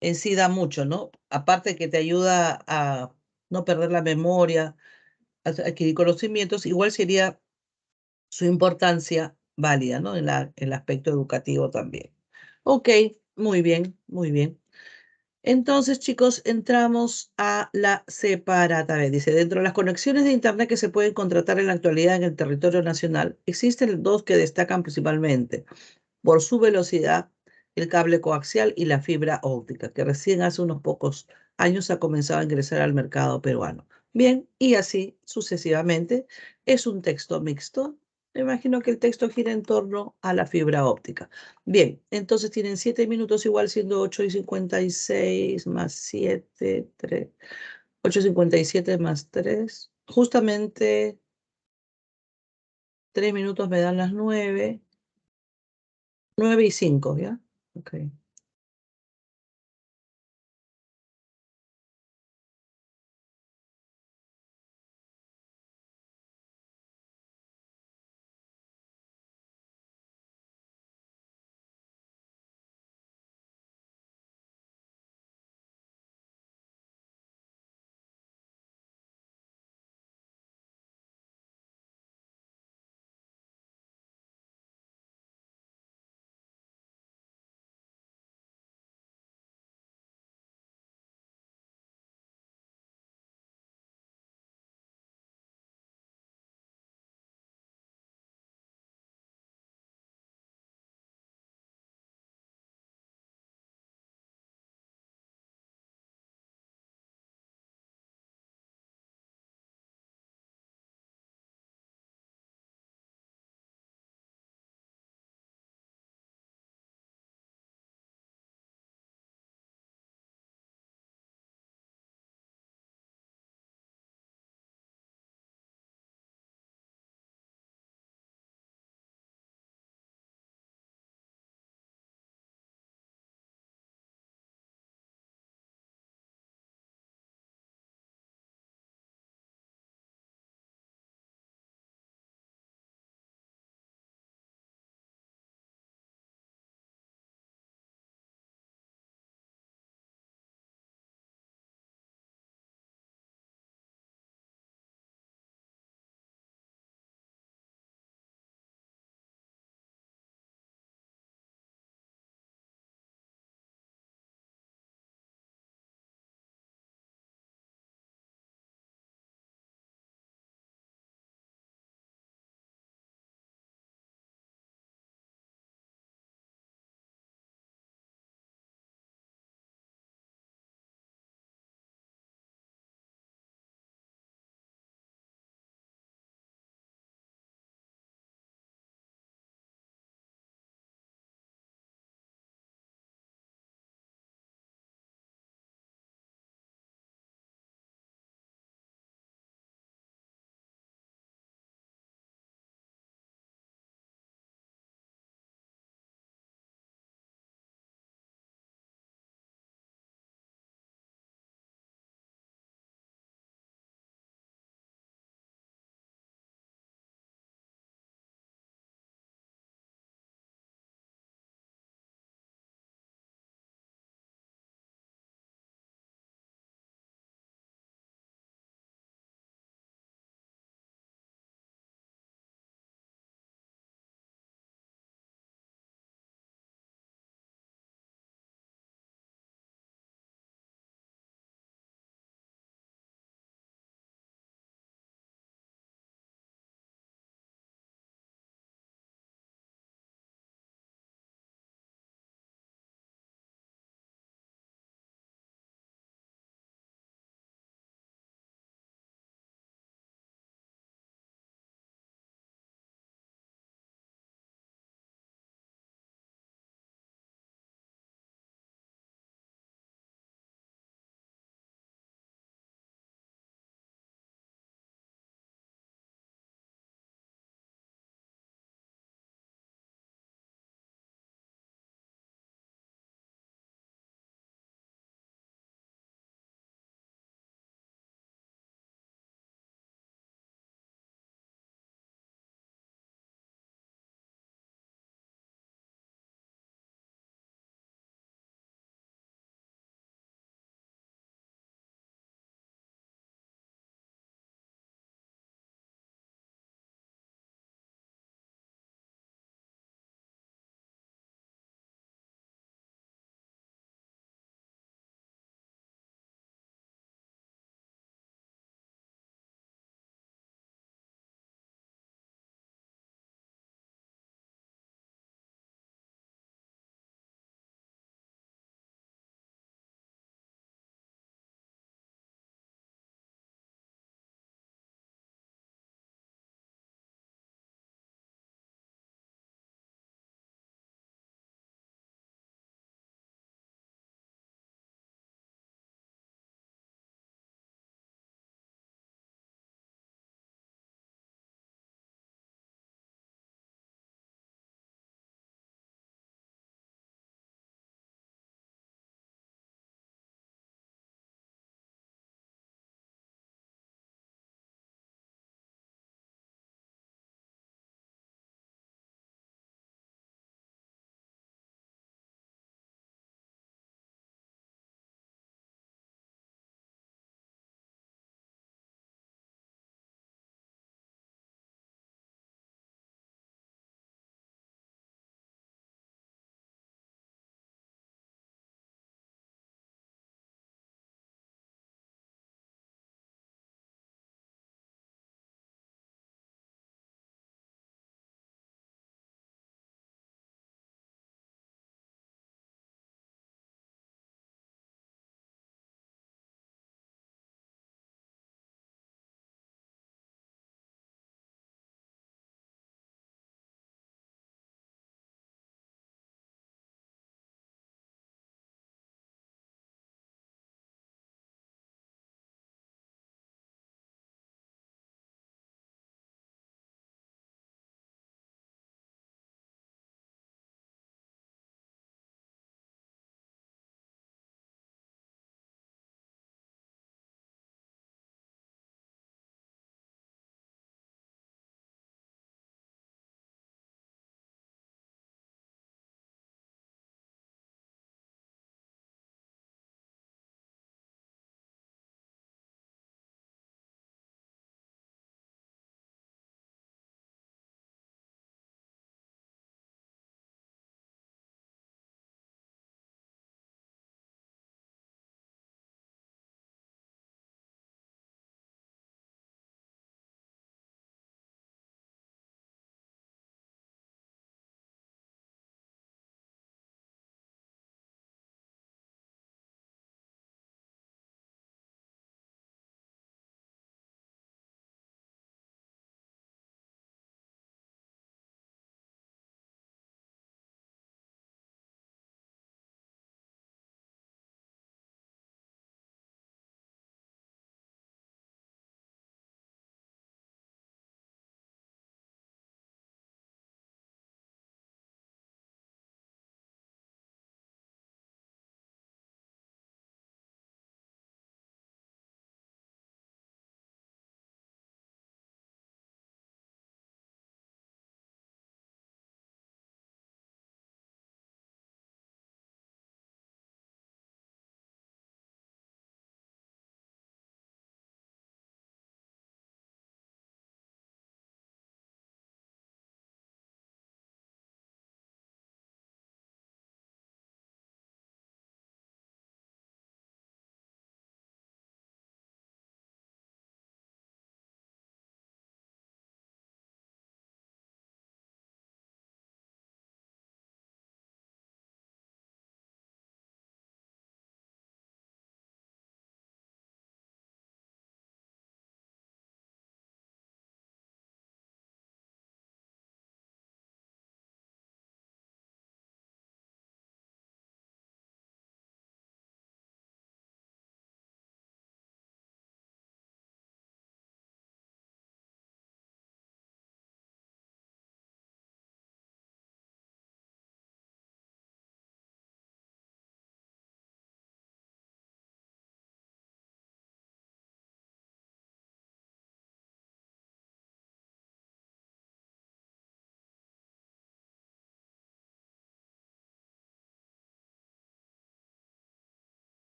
en sí da mucho, ¿no? Aparte que te ayuda a no perder la memoria, a adquirir conocimientos, igual sería su importancia válida, ¿no? En el aspecto educativo también. Ok, muy bien, muy bien. Entonces, chicos, entramos a la separata B. Dice, dentro de las conexiones de Internet que se pueden contratar en la actualidad en el territorio nacional, existen dos que destacan principalmente por su velocidad, el cable coaxial y la fibra óptica, que recién hace unos pocos años ha comenzado a ingresar al mercado peruano. Bien, y así sucesivamente. Es un texto mixto. Me imagino que el texto gira en torno a la fibra óptica. Bien, entonces tienen 7 minutos, igual siendo 8:56 más 7, 3. 8:57 más 3. Justamente 3 minutos me dan las 9. 9:05, ¿ya? Ok.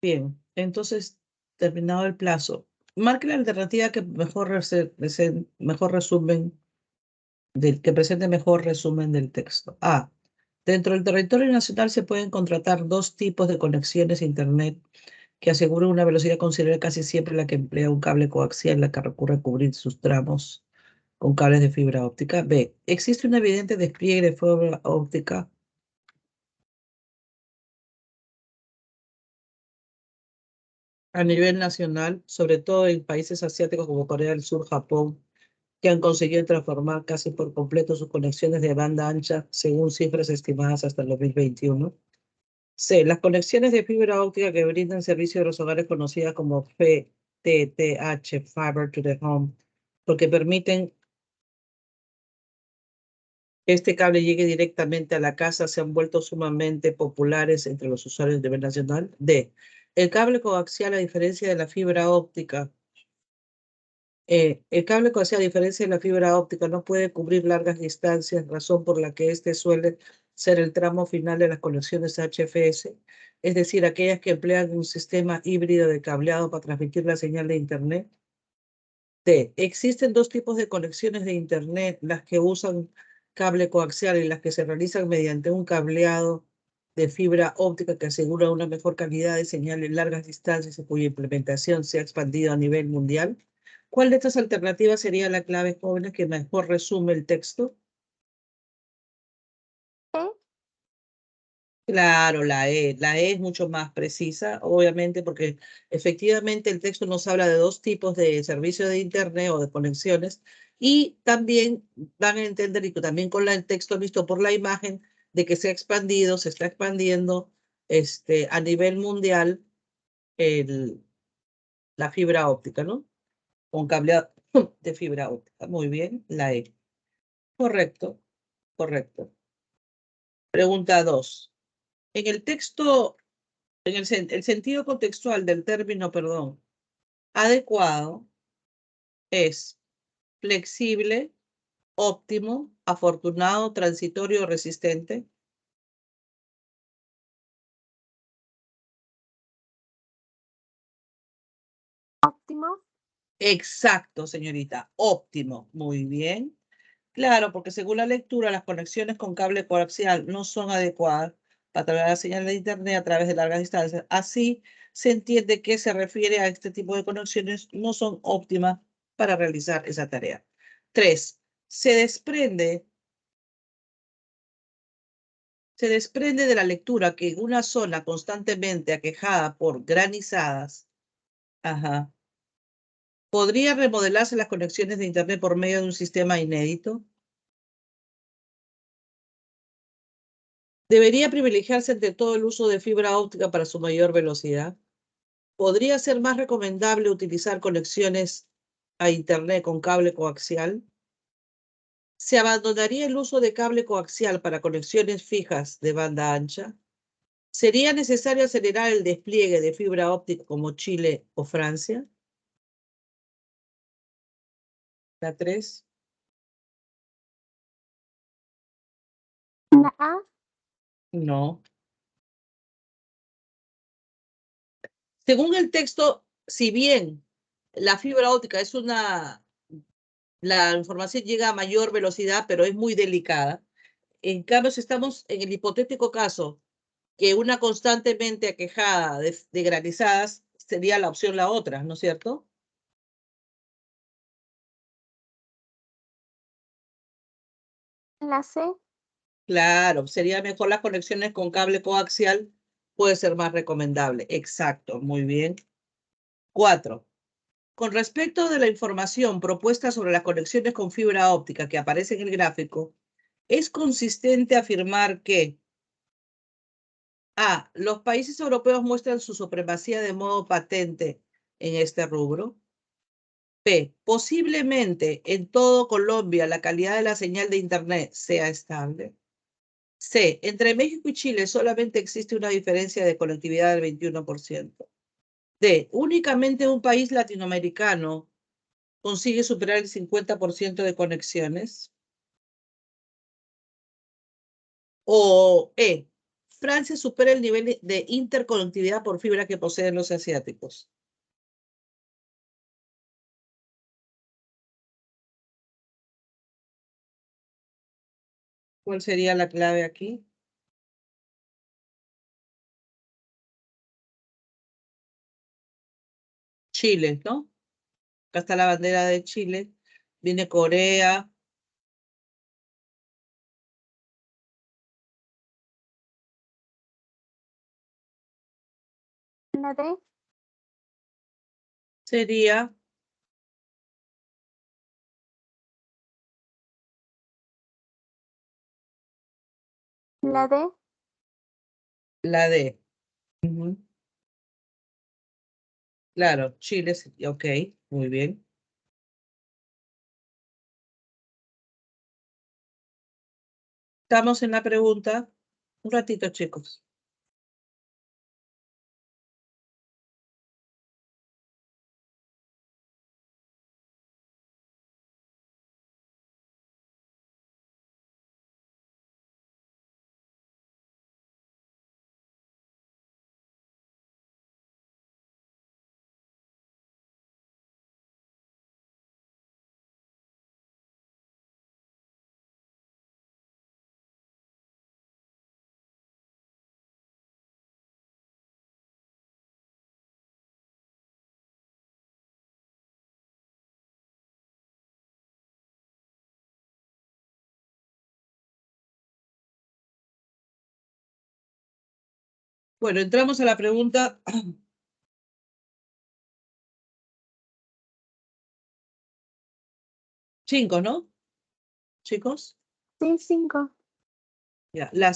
Bien, entonces, terminado el plazo, marque la alternativa que mejor resumen que presente mejor resumen del texto. A. Dentro del territorio nacional se pueden contratar dos tipos de conexiones a Internet que aseguran una velocidad considerable, casi siempre la que emplea un cable coaxial, la que recurre a cubrir sus tramos con cables de fibra óptica. B. Existe un evidente despliegue de fibra óptica a nivel nacional, sobre todo en países asiáticos como Corea del Sur, Japón, que han conseguido transformar casi por completo sus conexiones de banda ancha según cifras estimadas hasta el 2021. C. Las conexiones de fibra óptica que brindan servicio a los hogares conocidas como FTTH, Fiber to the Home, porque permiten que este cable llegue directamente a la casa, se han vuelto sumamente populares entre los usuarios a nivel nacional. D. El cable coaxial, a diferencia de la fibra óptica, a diferencia de la fibra óptica, no puede cubrir largas distancias, razón por la que este suele ser el tramo final de las conexiones HFS, es decir, aquellas que emplean un sistema híbrido de cableado para transmitir la señal de Internet. D. Existen dos tipos de conexiones de Internet, las que usan cable coaxial y las que se realizan mediante un cableado de fibra óptica que asegura una mejor calidad de señal en largas distancias y cuya implementación se ha expandido a nivel mundial. ¿Cuál de estas alternativas sería la clave, jóvenes, que mejor resume el texto? E. Claro, la E. La E es mucho más precisa, obviamente, porque efectivamente el texto nos habla de dos tipos de servicios de Internet o de conexiones, y también van a entender, y también con el texto visto por la imagen, de que se ha expandido, se está expandiendo a nivel mundial la fibra óptica, ¿no? Con cableado de fibra óptica. Muy bien, la E. Correcto, correcto. Pregunta 2. En el texto, el sentido contextual del término, perdón, adecuado es flexible, óptimo, afortunado, transitorio, resistente. Óptimo. Exacto, señorita, óptimo. Muy bien. Claro, porque según la lectura, las conexiones con cable coaxial no son adecuadas para trasladar la señal de Internet a través de largas distancias. Así se entiende que se refiere a este tipo de conexiones no son óptimas para realizar esa tarea. 3. Se desprende de la lectura que en una zona constantemente aquejada por granizadas, ¿podría remodelarse las conexiones de Internet por medio de un sistema inédito? ¿Debería privilegiarse ante todo el uso de fibra óptica para su mayor velocidad? ¿Podría ser más recomendable utilizar conexiones a Internet con cable coaxial? ¿Se abandonaría el uso de cable coaxial para conexiones fijas de banda ancha? ¿Sería necesario acelerar el despliegue de fibra óptica como Chile o Francia? La 3. La A. No. Según el texto, si bien la fibra óptica es la información llega a mayor velocidad, pero es muy delicada. En cambio, si estamos en el hipotético caso que una constantemente aquejada de granizadas, sería la opción la otra, ¿no es cierto? La C. Claro, sería mejor las conexiones con cable coaxial, puede ser más recomendable. Exacto, muy bien. 4. Con respecto de la información propuesta sobre las conexiones con fibra óptica que aparece en el gráfico, es consistente afirmar que A. Los países europeos muestran su supremacía de modo patente en este rubro. B. Posiblemente en todo Colombia la calidad de la señal de Internet sea estable. C. Entre México y Chile solamente existe una diferencia de conectividad del 21%. D. Únicamente un país latinoamericano consigue superar el 50% de conexiones. O E. Francia supera el nivel de interconectividad por fibra que poseen los asiáticos. ¿Cuál sería la clave aquí? Chile, ¿no? Acá está la bandera de Chile. Viene Corea. La D. Sería La D. la D. Ujú. Claro, Chile, ok, muy bien. Estamos en la pregunta. Un ratito, chicos. Bueno, entramos a la pregunta 5, ¿no? Chicos. Sí, 5. Ya, la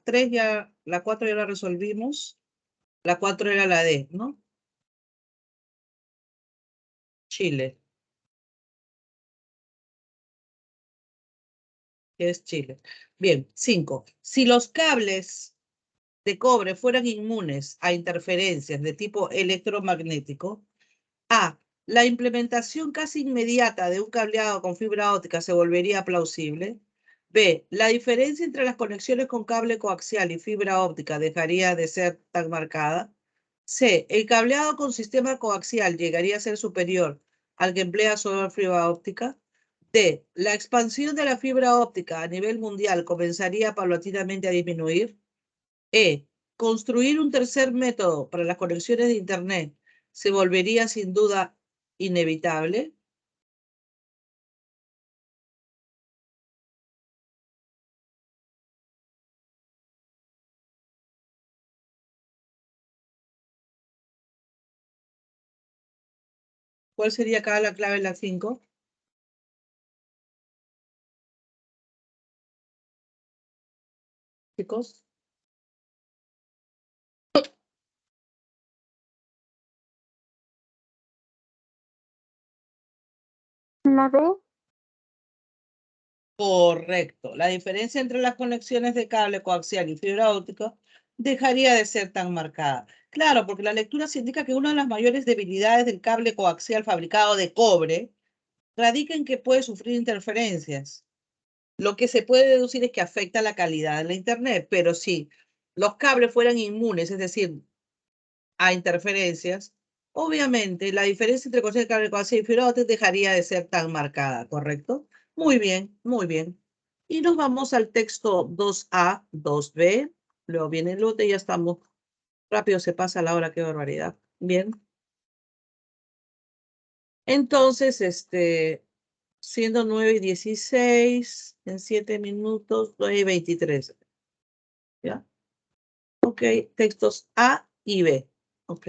3 ya, la 4 ya la resolvimos. La 4 era la D, ¿no? Chile. Que es Chile. Bien, 5. Si los cables de cobre fueran inmunes a interferencias de tipo electromagnético, A. La implementación casi inmediata de un cableado con fibra óptica se volvería plausible. B. La diferencia entre las conexiones con cable coaxial y fibra óptica dejaría de ser tan marcada. C. El cableado con sistema coaxial llegaría a ser superior al que emplea solo fibra óptica. D. La expansión de la fibra óptica a nivel mundial comenzaría paulatinamente a disminuir. E. Construir un tercer método para las conexiones de Internet se volvería sin duda inevitable. ¿Cuál sería acá la clave en la 5? Chicos. La D. Correcto. La diferencia entre las conexiones de cable coaxial y fibra óptica dejaría de ser tan marcada. Claro, porque la lectura se indica que una de las mayores debilidades del cable coaxial fabricado de cobre radica en que puede sufrir interferencias. Lo que se puede deducir es que afecta la calidad de la Internet, pero si los cables fueran inmunes, es decir, a interferencias, obviamente la diferencia entre conexiones de cable coaxial y fibra óptica dejaría de ser tan marcada, ¿correcto? Muy bien, muy bien. Y nos vamos al texto 2A, 2B, luego viene el lote y ya estamos. Rápido se pasa la hora, qué barbaridad. Bien. Entonces, siendo 9:16, en 7 minutos, 9:23. ¿Ya? Ok, textos A y B. Ok.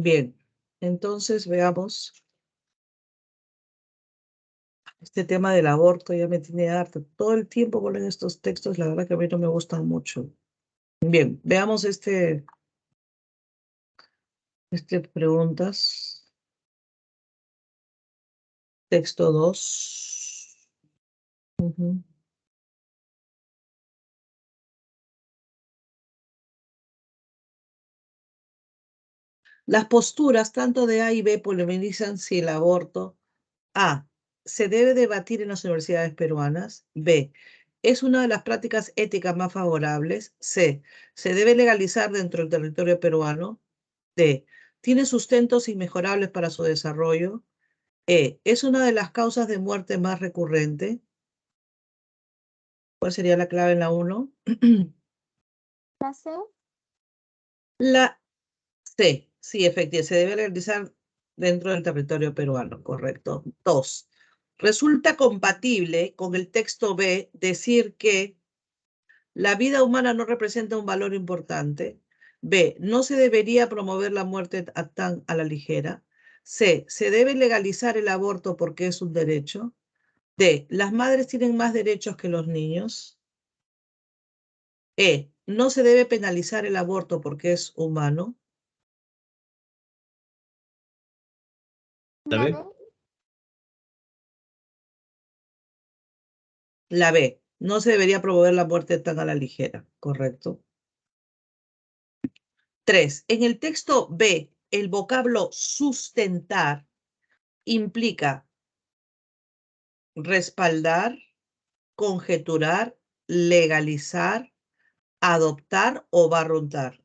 Bien, entonces veamos. Este tema del aborto ya me tiene harto. Todo el tiempo ponen estos textos, la verdad que a mí no me gustan mucho. Bien, veamos preguntas. Texto 2. Ujú. Las posturas tanto de A y B polemizan si el aborto A. Se debe debatir en las universidades peruanas. B. Es una de las prácticas éticas más favorables. C. Se debe legalizar dentro del territorio peruano. D. Tiene sustentos inmejorables para su desarrollo. E. Es una de las causas de muerte más recurrente. ¿Cuál sería la clave en la 1? La C. La C. Sí, efectivamente, se debe legalizar dentro del territorio peruano, correcto. 2. Resulta compatible con el texto B decir que la vida humana no representa un valor importante. B. No se debería promover la muerte tan a la ligera. C. Se debe legalizar el aborto porque es un derecho. D. Las madres tienen más derechos que los niños. E. No se debe penalizar el aborto porque es humano. ¿La La B? D. La B. No se debería promover la muerte tan a la ligera. Correcto. 3. En el texto B, el vocablo sustentar implica respaldar, conjeturar, legalizar, adoptar o barruntar.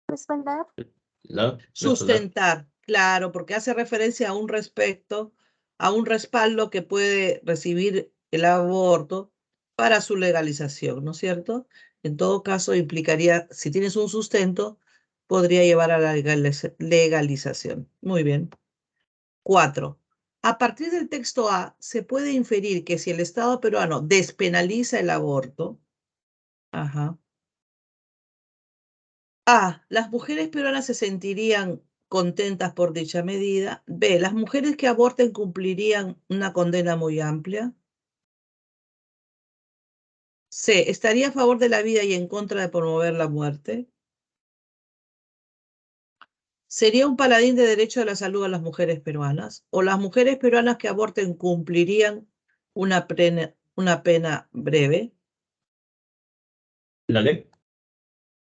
Respaldar. Respaldar. Sustentar, claro, porque hace referencia a un respaldo que puede recibir el aborto para su legalización, ¿no es cierto? En todo caso, implicaría, si tienes un sustento, podría llevar a la legalización. Muy bien. 4. A partir del texto A, se puede inferir que si el Estado peruano despenaliza el aborto, ajá. A. Las mujeres peruanas se sentirían contentas por dicha medida. B. Las mujeres que aborten cumplirían una condena muy amplia. C. Estaría a favor de la vida y en contra de promover la muerte. Sería un paladín de derecho a la salud a las mujeres peruanas. O las mujeres peruanas que aborten cumplirían una pena breve. ¿La D?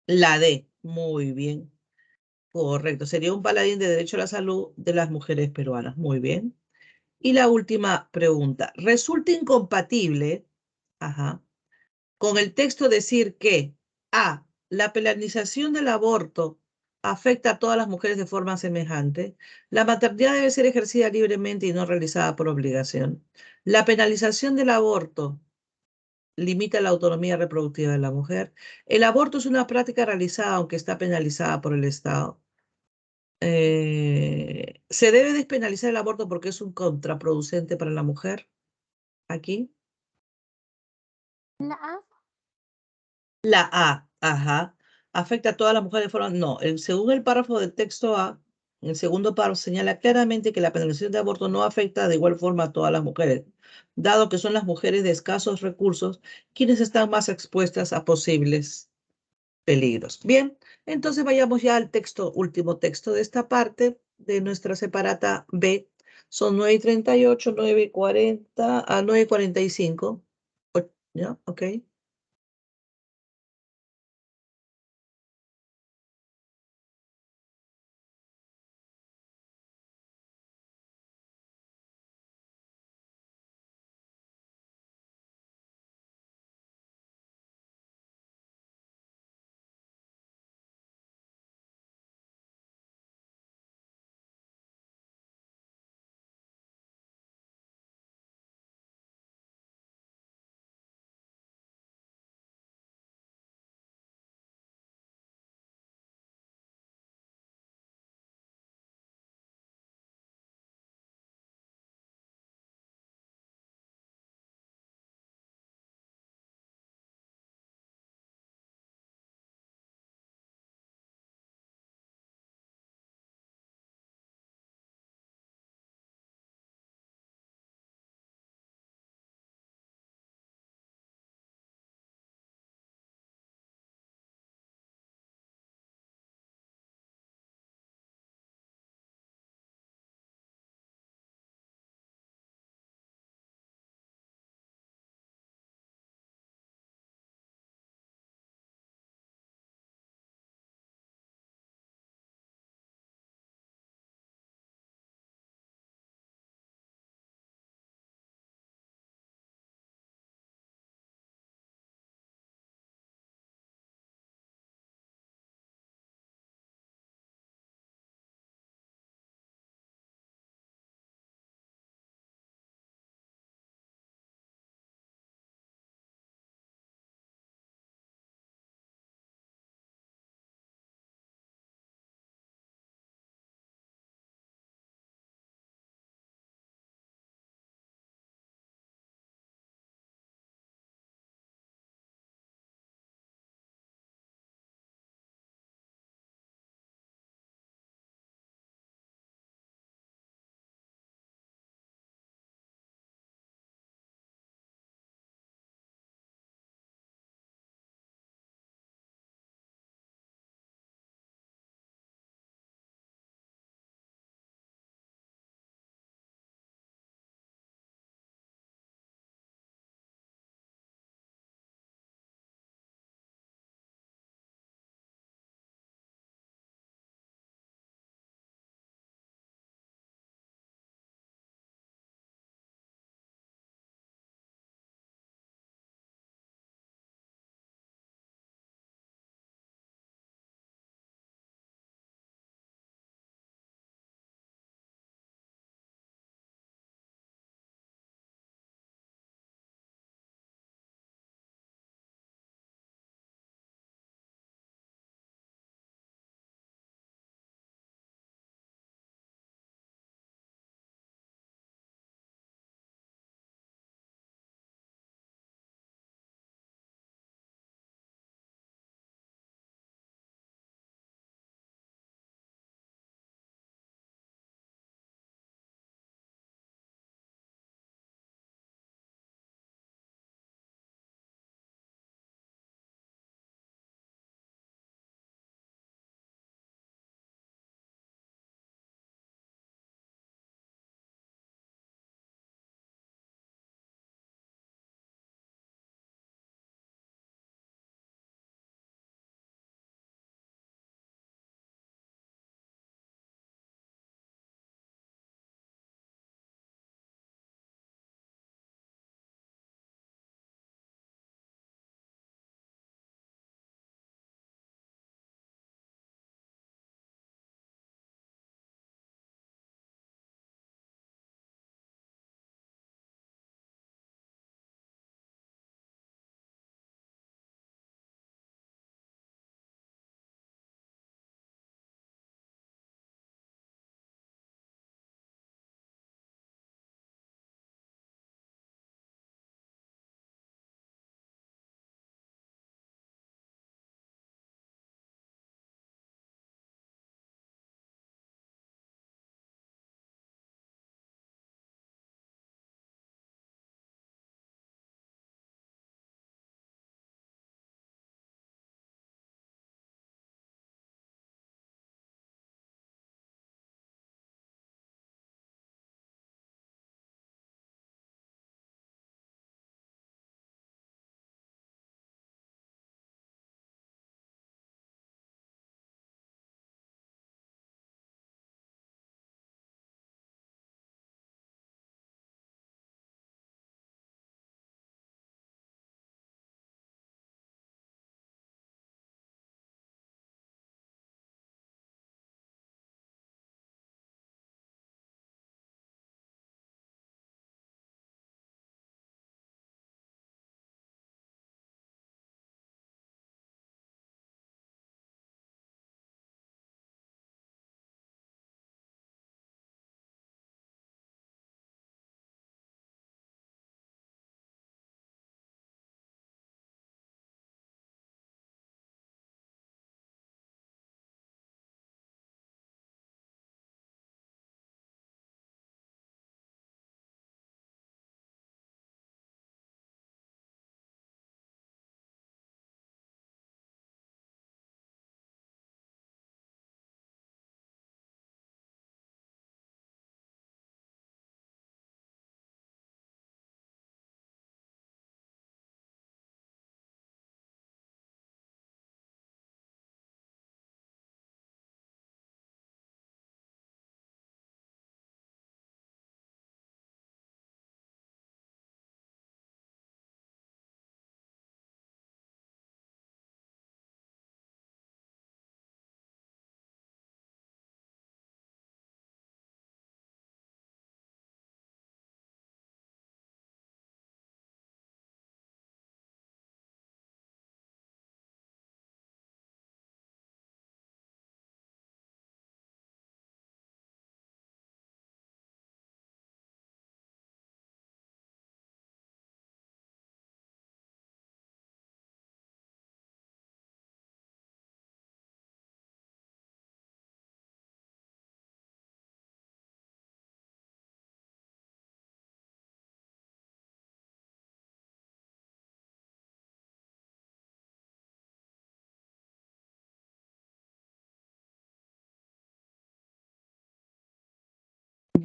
La D. Muy bien. Correcto. Sería un paladín de derecho a la salud de las mujeres peruanas. Muy bien. Y la última pregunta. ¿Resulta incompatible, ajá, con el texto decir que A. La penalización del aborto afecta a todas las mujeres de forma semejante? La maternidad debe ser ejercida libremente y no realizada por obligación. La penalización del aborto limita la autonomía reproductiva de la mujer. El aborto es una práctica realizada aunque está penalizada por el Estado. ¿Se debe despenalizar el aborto porque es un contraproducente para la mujer? Aquí. La A. La A, ajá. ¿Afecta a todas las mujeres de forma? No. Según el párrafo del texto A, el segundo párrafo señala claramente que la penalización de aborto no afecta de igual forma a todas las mujeres, dado que son las mujeres de escasos recursos quienes están más expuestas a posibles peligros. Bien, entonces vayamos ya al último texto de esta parte de nuestra separata B. Son 9:38, 9:40 a 9:45. ¿Ya? Ok.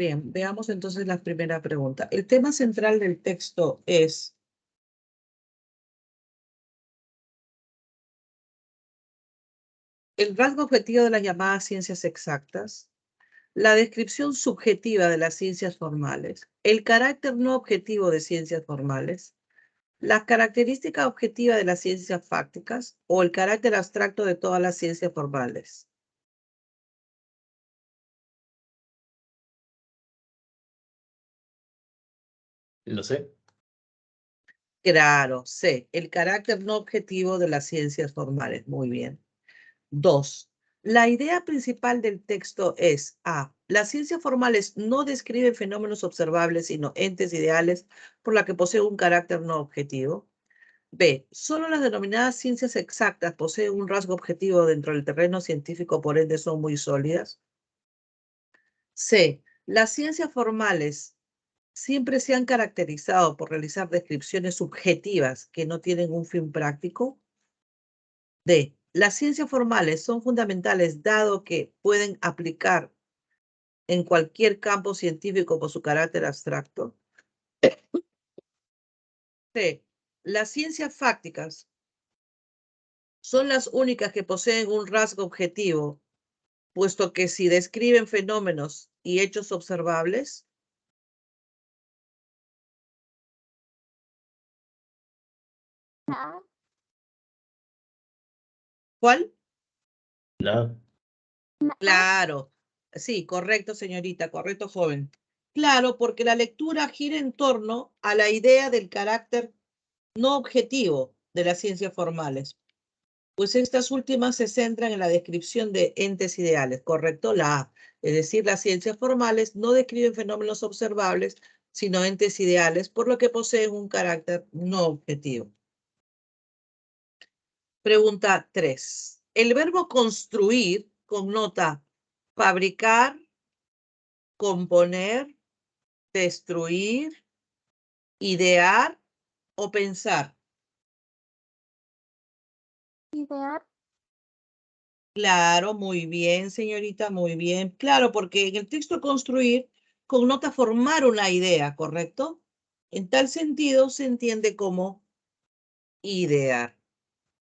Bien, veamos entonces la primera pregunta. El tema central del texto es el rasgo objetivo de las llamadas ciencias exactas, la descripción subjetiva de las ciencias formales, el carácter no objetivo de ciencias formales, la característica objetiva de las ciencias fácticas o el carácter abstracto de todas las ciencias formales. Lo sé. Claro, C, el carácter no objetivo de las ciencias formales. Muy bien. 2. La idea principal del texto es A. Las ciencias formales no describen fenómenos observables, sino entes ideales por la que poseen un carácter no objetivo. B. Solo las denominadas ciencias exactas poseen un rasgo objetivo dentro del terreno científico, por ende son muy sólidas. C. Las ciencias formales siempre se han caracterizado por realizar descripciones subjetivas que no tienen un fin práctico. D. Las ciencias formales son fundamentales dado que pueden aplicar en cualquier campo científico por su carácter abstracto. C. Las ciencias fácticas son las únicas que poseen un rasgo objetivo, puesto que si describen fenómenos y hechos observables. La A. ¿Cuál? La La A. Claro, sí, correcto, señorita, correcto, joven. Claro, porque la lectura gira en torno a la idea del carácter no objetivo de las ciencias formales, pues estas últimas se centran en la descripción de entes ideales, correcto, la A. Es decir, las ciencias formales no describen fenómenos observables, sino entes ideales, por lo que poseen un carácter no objetivo. Pregunta 3. El verbo construir connota fabricar, componer, destruir, idear o pensar. Idear. Claro, muy bien, señorita, muy bien. Claro, porque en el texto construir connota formar una idea, ¿correcto? En tal sentido se entiende como idear.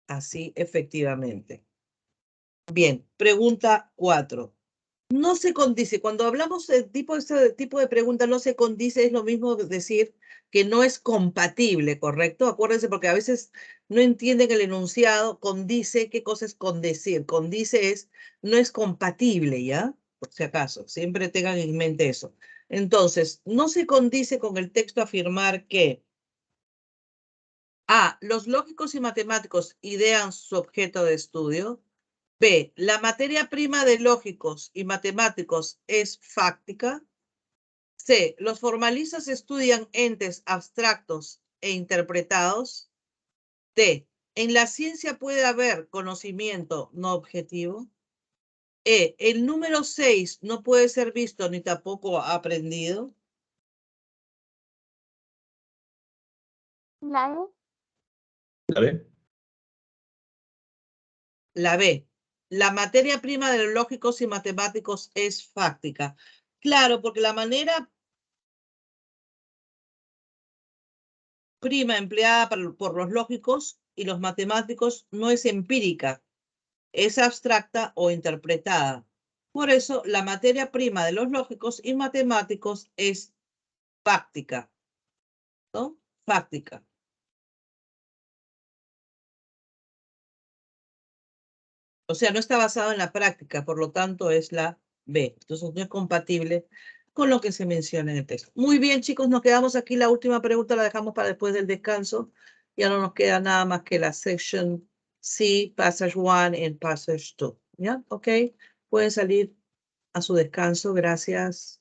Así, efectivamente. Bien, pregunta 4. No se condice. Cuando hablamos de este tipo de pregunta, no se condice, es lo mismo decir que no es compatible, ¿correcto? Acuérdense, porque a veces no entienden el enunciado. Condice, ¿qué cosa es condecir? Condice es, no es compatible, ¿ya? Por si acaso, siempre tengan en mente eso. Entonces, no se condice con el texto afirmar que A. Los lógicos y matemáticos idean su objeto de estudio. B. La materia prima de lógicos y matemáticos es fáctica. C. Los formalistas estudian entes abstractos e interpretados. D. En la ciencia puede haber conocimiento no objetivo. E. El número 6 no puede ser visto ni tampoco aprendido. La E. ¿La ve? La B. La materia prima de los lógicos y matemáticos es fáctica. Claro, porque la manera prima empleada por los lógicos y los matemáticos no es empírica, es abstracta o interpretada. Por eso, la materia prima de los lógicos y matemáticos es fáctica, ¿no? Fáctica. O sea, no está basado en la práctica, por lo tanto es la B. Entonces no es compatible con lo que se menciona en el texto. Muy bien, chicos, nos quedamos aquí. La última pregunta la dejamos para después del descanso. Ya no nos queda nada más que la section C, passage 1 y passage 2. ¿Ya? Ok. Pueden salir a su descanso. Gracias.